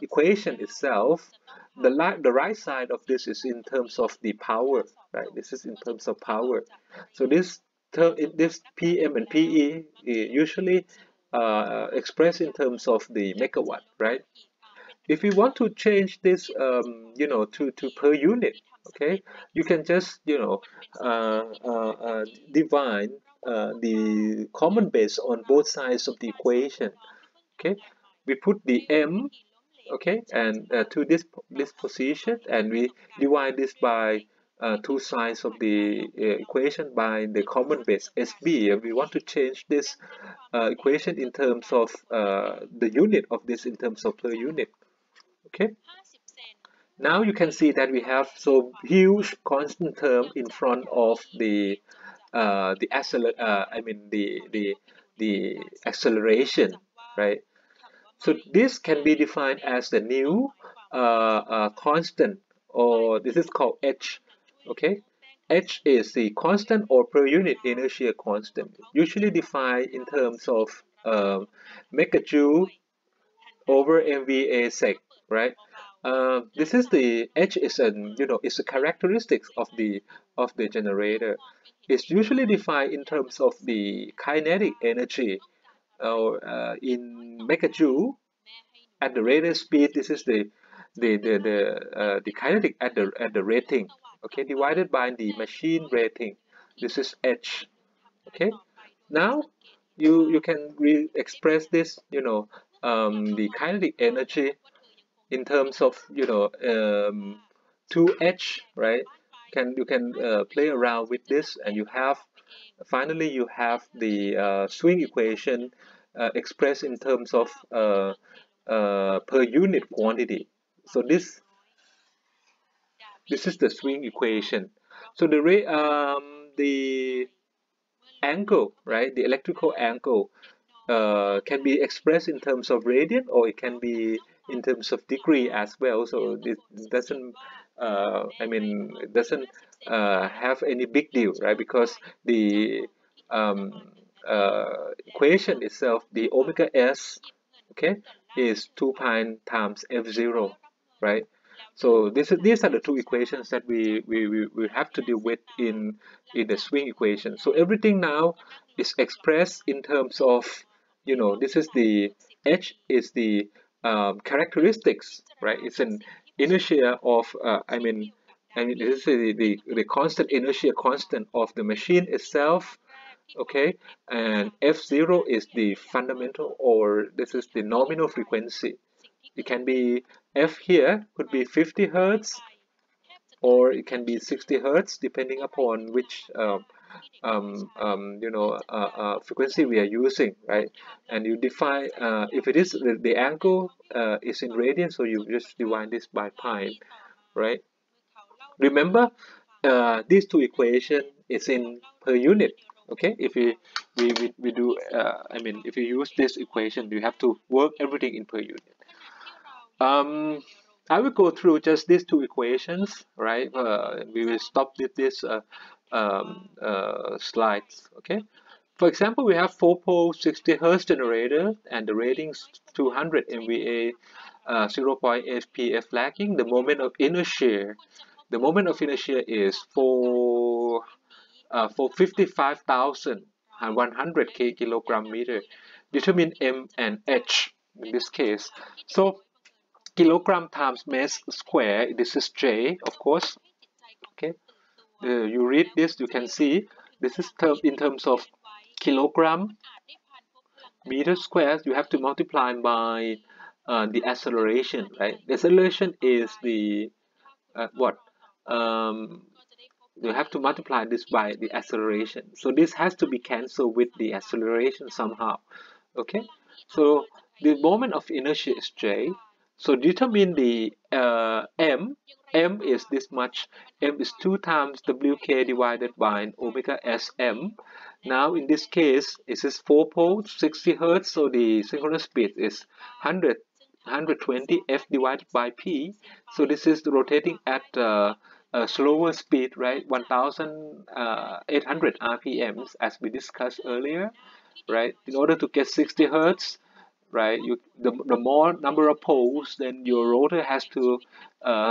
equation itself, the right side of this is in terms of the power, right? This is in terms of power. So this PM and PE usually expressed in terms of the megawatt, right? If you want to change this, to per unit, okay, you can just divide the common base on both sides of the equation. Okay, we put the m, okay, and to this position, and we divide this by two sides of the equation by the common base SB. And we want to change this equation in terms of the unit of this in terms of per unit. Okay, now you can see that we have so huge constant term in front of the acceleration, right? So this can be defined as the new constant, or this is called h. Okay, h is the constant or per unit inertia constant, usually defined in terms of megajoule over MVA sec, right? This is the H is is a characteristics of the generator. It's usually defined in terms of the kinetic energy, or in megajoule at the rated speed. This is the kinetic at the rating. Okay, divided by the machine rating. This is H. Okay, now you can express this the kinetic energy in terms of 2h, right? You can play around with this, and you have finally you have the swing equation expressed in terms of per unit quantity. So this is the swing equation. So the angle, right, the electrical angle can be expressed in terms of radian, or it can be in terms of degree as well. So this doesn't it doesn't have any big deal, right? Because the equation itself, the omega s, okay, is 2 pi times f0, right? So these are the two equations that we have to deal with in the swing equation. So everything now is expressed in terms of, this is the h is the characteristics, right? It's an inertia of, I mean, this is the constant inertia constant of the machine itself, okay? And F0 is the fundamental, or this is the nominal frequency. It can be F here, could be 50 Hertz, or it can be 60 Hertz, depending upon which frequency we are using, right? And you define, if it is the angle is in radians, so you just divide this by pi, right? Remember, these two equations is in per unit. Okay, if we do, if you use this equation, you have to work everything in per unit. I will go through just these two equations, right? We will stop with this slides. Okay. For example, we have 4-pole 60 Hertz generator and the ratings 200 MVA, 0.8 PF lagging. The moment of inertia is for 55,100 kilogram meter. Determine M and H in this case. So kilogram times mass square. This is J, of course. Okay. You read this, you can see this is in terms of kilogram meter squared. You have to multiply by the acceleration, right? The acceleration is the what? You have to multiply this by the acceleration. So this has to be cancelled with the acceleration somehow. Okay, so the moment of inertia is J. So determine the M. M is this much. M is 2 times WK divided by omega SM. Now in this case, it is 4 poles, 60 Hertz. So the synchronous speed is 120 F divided by P. So this is rotating at a slower speed, right? 1,800 RPMs, as we discussed earlier, right? In order to get 60 Hertz, right? The more number of poles, then your rotor has to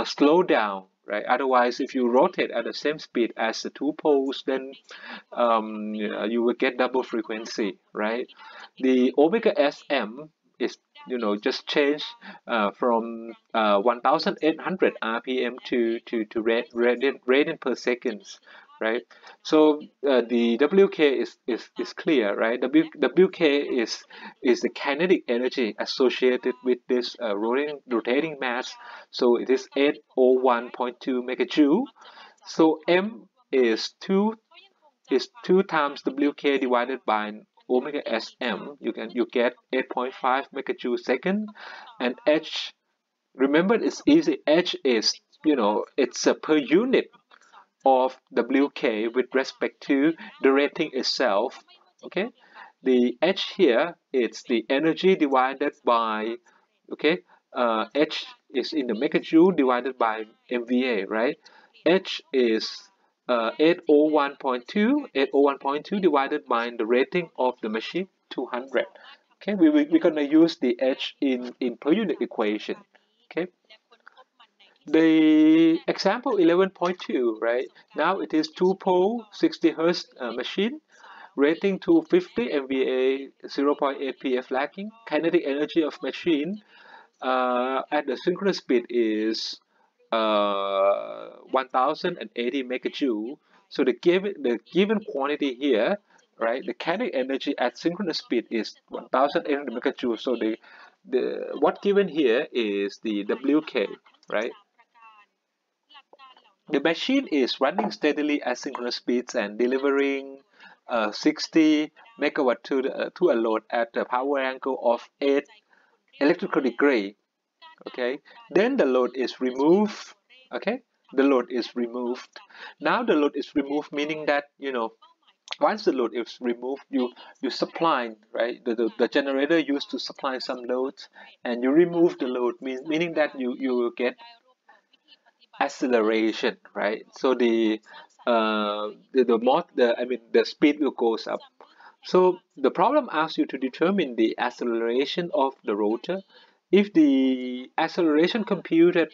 slow down, right? Otherwise, if you rotate at the same speed as the 2 poles, then you will get double frequency, right? The omega SM is, just change from 1,800 RPM to radian per seconds, right? So the WK is clear, right? WK is the kinetic energy associated with this rotating mass. So it is 801.2 megajoule. So M is 2 times WK divided by omega SM. You get 8.5 megajoule second, and H. Remember, it's easy. H is, it's a per unit of WK with respect to the rating itself. Okay, the H here, it's the energy divided by, okay, H is in the megajoule divided by MVA, right? H is 801.2 divided by the rating of the machine, 200. Okay, we're gonna use the H in per unit equation. Okay, the example 11.2, right? Now it is 2-pole 60 Hertz machine, rating 250 MVA, 0.8 PF lagging. Kinetic energy of machine at the synchronous speed is 1080 megajoule. So the given quantity here, right? The kinetic energy at synchronous speed is 1080 megajoule. So the what given here is the WK, right? The machine is running steadily at synchronous speeds and delivering 60 megawatt to a load at a power angle of 8 electrical degree. Okay, then the load is removed. Okay, the load is removed. Now the load is removed, meaning that, once the load is removed, you supply, right? The generator used to supply some loads, and you remove the load, meaning that you will get acceleration, right? So the speed will goes up. So the problem asks you to determine the acceleration of the rotor. If the acceleration computed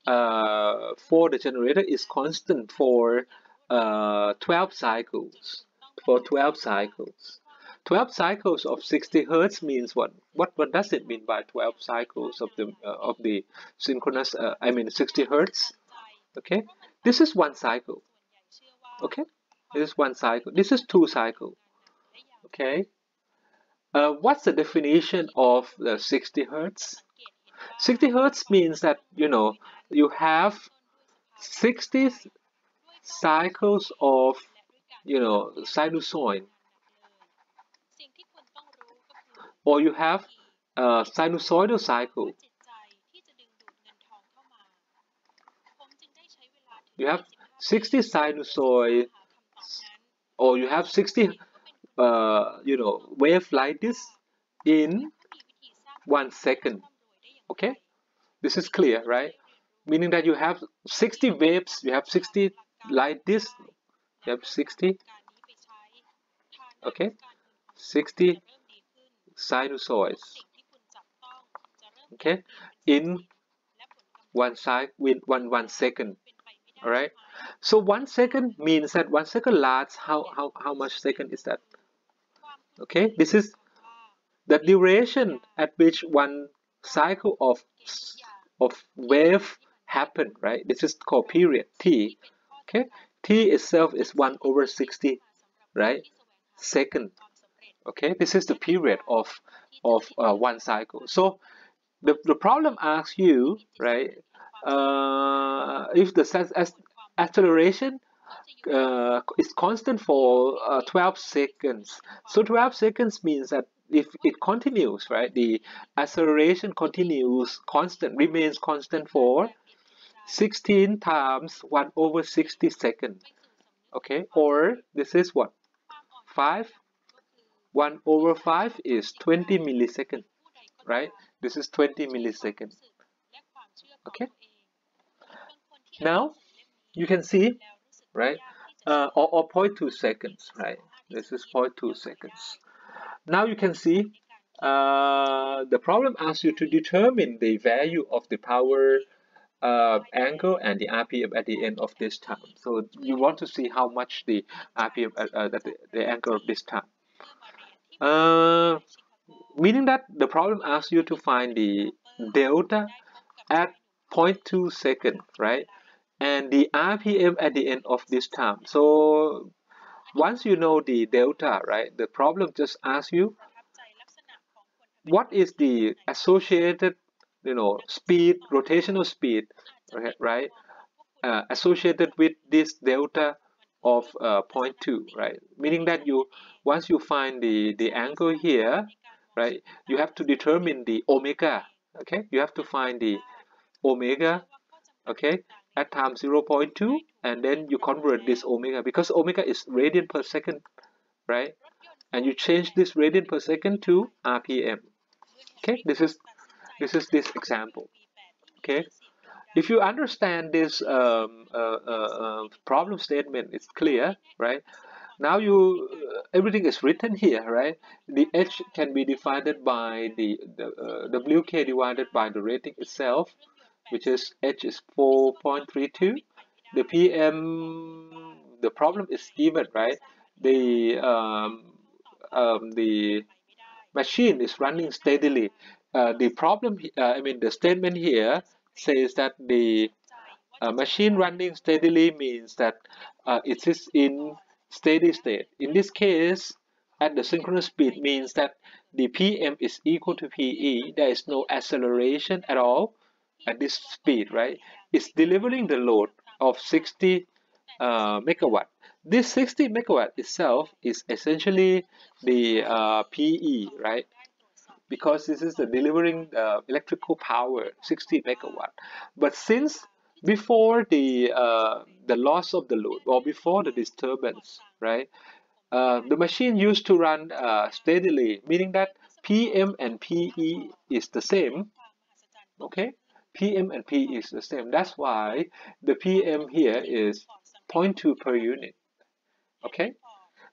for the generator is constant for 12 cycles, 12 cycles of 60 hertz means what? What does it mean by 12 cycles of the synchronous? 60 hertz. Okay, this is one cycle. Okay, this is one cycle. This is two cycle. Okay, what's the definition of the 60 hertz? 60 hertz means that you have 60 cycles of sinusoid, or you have sinusoidal cycle. You have 60 sinusoid, or you have 60 wave like this in 1 second. Okay, this is clear, right? Meaning that you have 60 waves, you have 60 like this, you have 60, okay, 60 sinusoids, okay, in one second. All right, so 1 second means that 1 second lasts how much second is that? Okay, this is the duration at which one cycle of wave happen, right? This is called period t. Okay, t itself is 1/60, right? Second. Okay, this is the period of one cycle. So the problem asks you, right? If the acceleration is constant for 12 seconds. So 12 seconds means that if it continues, right, the acceleration continues constant, remains constant for 16 times 1/60 seconds. Okay, or this is what? 5. 1/5 is 20 milliseconds, right? This is 20 milliseconds. Okay, now you can see, right? Or 0.2 seconds, right? This is 0.2 seconds. Now you can see the problem asks you to determine the value of the power angle and the RPM at the end of this time. So you want to see how much the RPM the angle of this time. Meaning that the problem asks you to find the delta at 0.2 second, right? And the RPM at the end of this time. So once you know the delta, right, the problem just asks you what is the associated, speed, rotational speed, right, associated with this delta of 0.2, right? Meaning that once you find the angle here, right, you have to determine the omega. Okay, you have to find the omega, okay, at time 0.2, and then you convert this omega, because omega is radian per second, right? And you change this radian per second to RPM. Okay, this is this example. Okay, if you understand this problem statement, it's clear, right? Now everything is written here, right? The H can be divided by the WK divided by the rating itself, which is H is 4.32. The PM, the problem is given, right? The machine is running steadily. The problem, the statement here says that the machine running steadily means that it is in steady state. In this case, at the synchronous speed means that the PM is equal to PE. There is no acceleration at all at this speed, right? It's delivering the load of 60 megawatt. This 60 megawatt itself is essentially the PE, right? Because this is the delivering electrical power, 60 megawatt. But since before the loss of the load, or before the disturbance, right? The machine used to run steadily, meaning that PM and PE is the same. Okay, PM and P is the same. That's why the PM here is 0.2 per unit. Okay,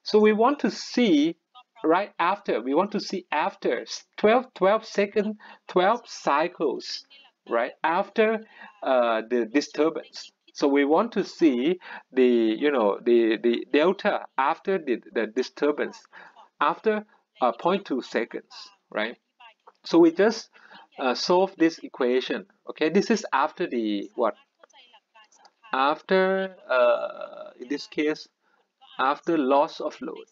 so we want to see right after, we want to see after 12 seconds, 12 cycles, right after the disturbance. So we want to see the the delta after the disturbance after 0.2 seconds, right? So we just solve this equation. Okay, this is after the what? After in this case, after loss of load.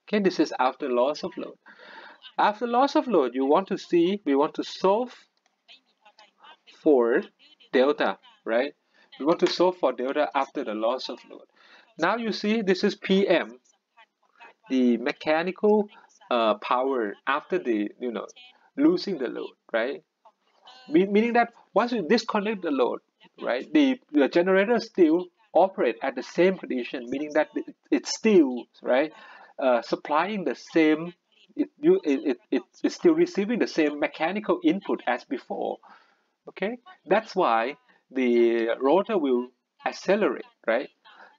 Okay, this is after loss of load. After loss of load, we want to solve for delta, right? We want to solve for delta after the loss of load. Now you see this is PM, the mechanical power after the losing the load, right? Meaning that once you disconnect the load, right, the generator still operate at the same condition, meaning that it's still right supplying the same. It's still receiving the same mechanical input as before. Okay, that's why the rotor will accelerate, right?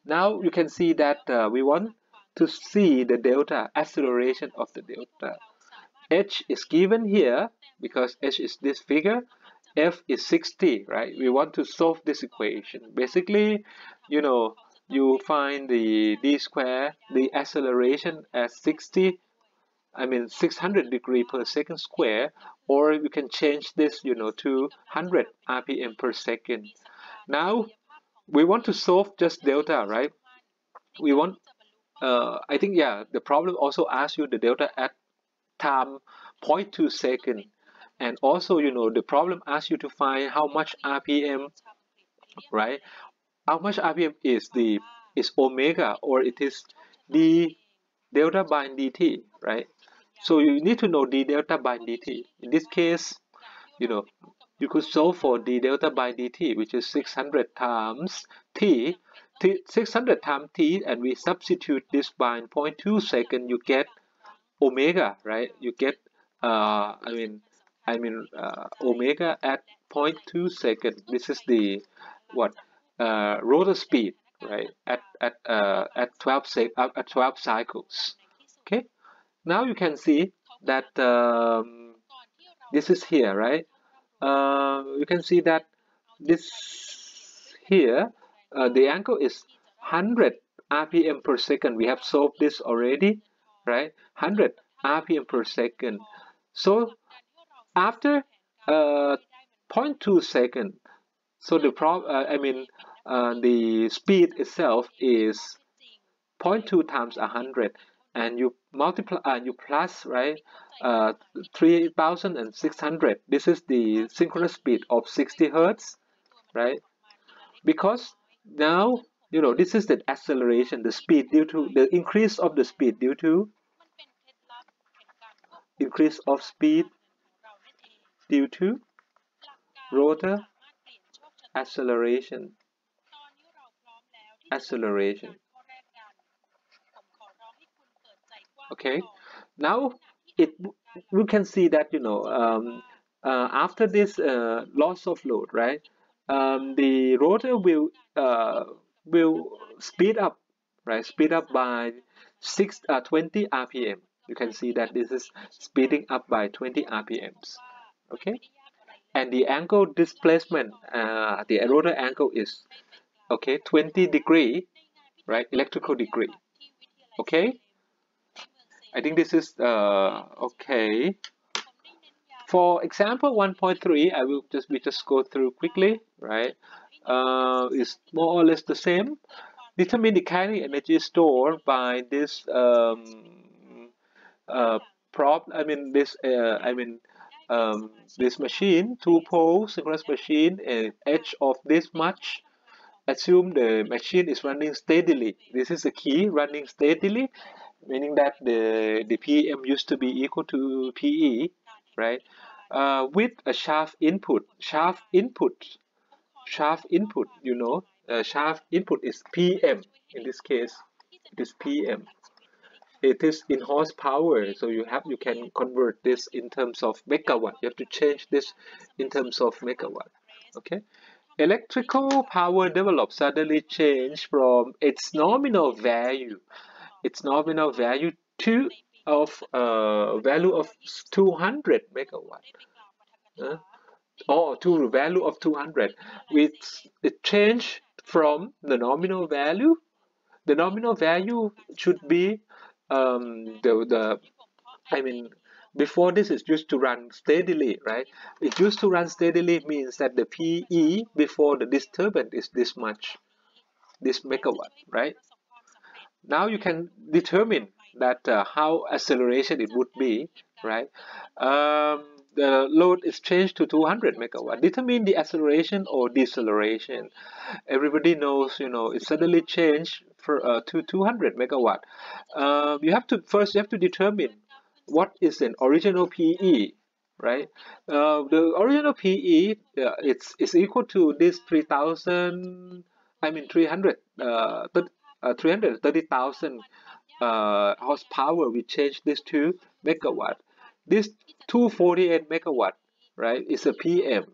Now you can see that we want to see the delta acceleration of the delta. H is given here because H is this figure. F is 60, right? We want to solve this equation. Basically, you find the d square, the acceleration as 600 degree per second square, or you can change this, to 100 RPM per second. Now, we want to solve just delta, right? We want, I think, yeah, the problem also asks you the delta at time 0.2 second. And also, the problem asks you to find how much RPM, right? How much RPM is omega, or it is d delta by dt, right? So you need to know d delta by dt. In this case, you could solve for d delta by dt, which is 600 times t, 600 times t, and we substitute this by 0.2 second, you get omega, right? You get omega at 0.2 second. This is the what rotor speed, right? At 12 cycles. Okay. Now you can see that this is here, right? You can see that this here, the angle is 100 RPM per second. We have solved this already, right? 100 RPM per second. So after 0.2 second, so the speed itself is 0.2 times 100, and you multiply, you plus, right, 3600. This is the synchronous speed of 60 hertz, right? Because now this is the acceleration, the speed due to the increase of the speed due to increase of speed due to rotor acceleration. Okay, now we can see that after this loss of load, right, the rotor will speed up, right, speed up by 20 rpm. You can see that this is speeding up by 20 rpms. Okay, and the angle displacement, the rotor angle is 20 degree, right, electrical degree. Okay, I think this is okay. For example 1.3, we just go through quickly, right? It's more or less the same. Determine the kinetic energy stored by this this machine, two-pole synchronous machine, and edge of this much. Assume the machine is running steadily. This is the key, running steadily, meaning that the PM used to be equal to PE, right? With a shaft input. Shaft input, shaft input is PM. In this case, it is PM. it is in horsepower, so you can convert this in terms of megawatt. You have to change this in terms of megawatt. Okay. Electrical power developed suddenly changed from its nominal value to of value of 200 megawatt, uh, or to the value of 200, which it changed from the nominal value. The nominal value should be the I mean, before this is used to run steadily, right? It used to run steadily means that the PE before the disturbance is this much, this megawatt, right? Now you can determine that how acceleration it would be, right? The load is changed to 200 megawatt. Determine the acceleration or deceleration. Everybody knows, it suddenly changed to 200 megawatt. You have to determine what is an original PE, right? The original PE it's equal to this 3,000. I mean 330,000 horsepower. We change this to megawatt. This 248 megawatt, right, is a PM.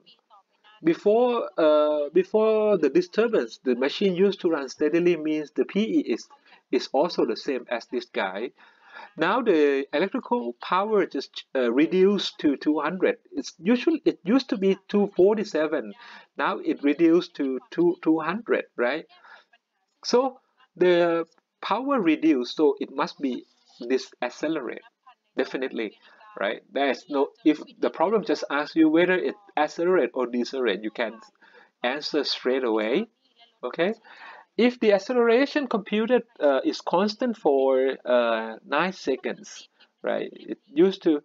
Before the disturbance, the machine used to run steadily means the PE is also the same as this guy. Now the electrical power just reduced to 200. It used to be 247. Now it reduced to 200, right? So the power reduced, so it must be this accelerate, definitely, right? There's no, if the problem just asks you whether it accelerate or decelerate, you can answer straight away. Okay, if the acceleration computed is constant for 9 seconds, right? It used to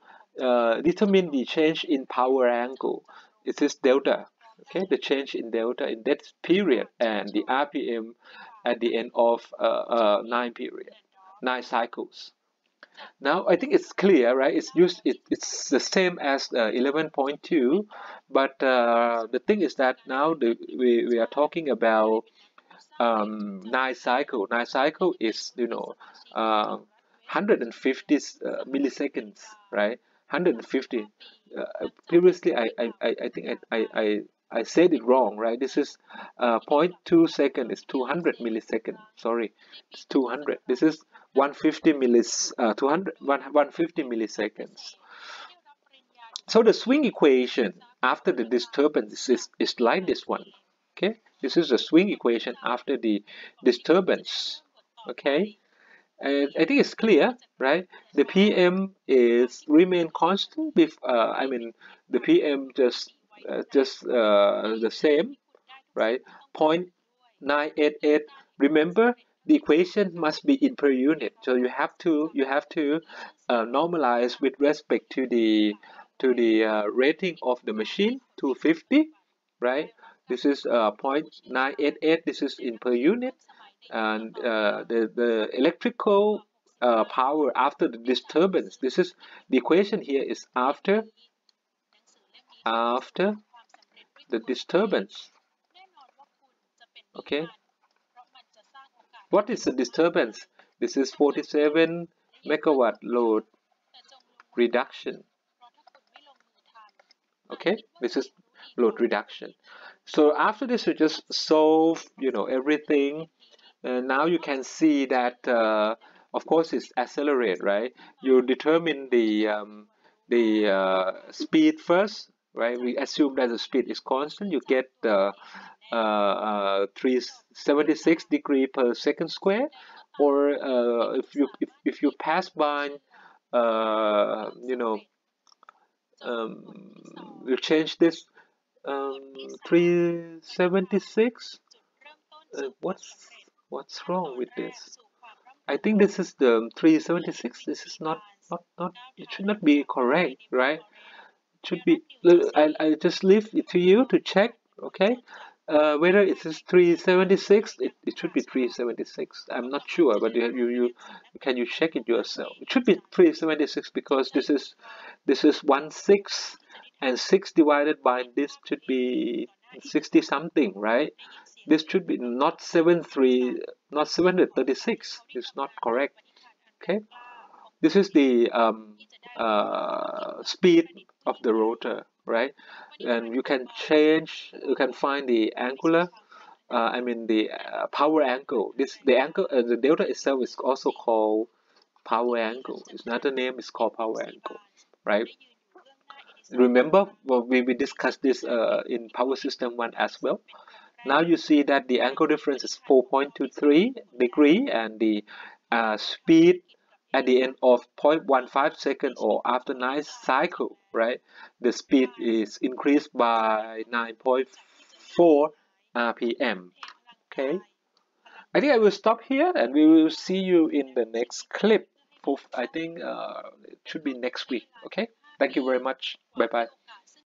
determine the change in power angle. It is delta, okay? The change in delta in that period and the RPM at the end of 9 cycles. Now I think it's clear, right? It's the same as 11.2, but the thing is that now we are talking about 9 cycle. 9 cycle is 150 milliseconds, right? 150. Previously, I think I said it wrong, right? This is 0.2 second is 200 millisecond. Sorry, it's 200. This is 150 millis 200 150 milliseconds. So the swing equation after the disturbance is like this one. Okay, this is the swing equation after the disturbance. Okay, and I think it's clear, right? The PM is remain constant. I mean, the PM just the same, right? 0.988. Remember, the equation must be in per unit, so you have to normalize with respect to the rating of the machine, 250, right? This is 0.988. This is in per unit, and the electrical power after the disturbance. This is the equation here is after the disturbance. Okay, what is the disturbance? This is 47 megawatt load reduction. Okay, this is load reduction. So after this, you just solve, everything. Now you can see that, of course, it's accelerate, right? You determine the speed first, right? We assume that the speed is constant. You get 376 degree per second square, or if you pass by, you know, we change this 376. What's wrong with this? I think this is the 376. This is not. It should not be correct, right? It should be. I just leave it to you to check. Okay, whether it is 376. It should be 376. I'm not sure, but you can you check it yourself. It should be 376 because this is 1/6, and 6 divided by this should be 60 something, right? This should be not 73, not 736. It's not correct. Okay. This is the speed of the rotor, right? And you can change, you can find the angular, I mean the power angle. The angle, the delta itself is also called power angle. It's another name is called power angle, right? Remember, well, we discussed this in power system 1 as well. Now you see that the angle difference is 4.23 degree, and the speed at the end of 0.15 second or after 9 cycle, right? The speed is increased by 9.4 rpm. Okay, I think I will stop here, and we will see you in the next clip. I think it should be next week. Okay, thank you very much. Bye bye.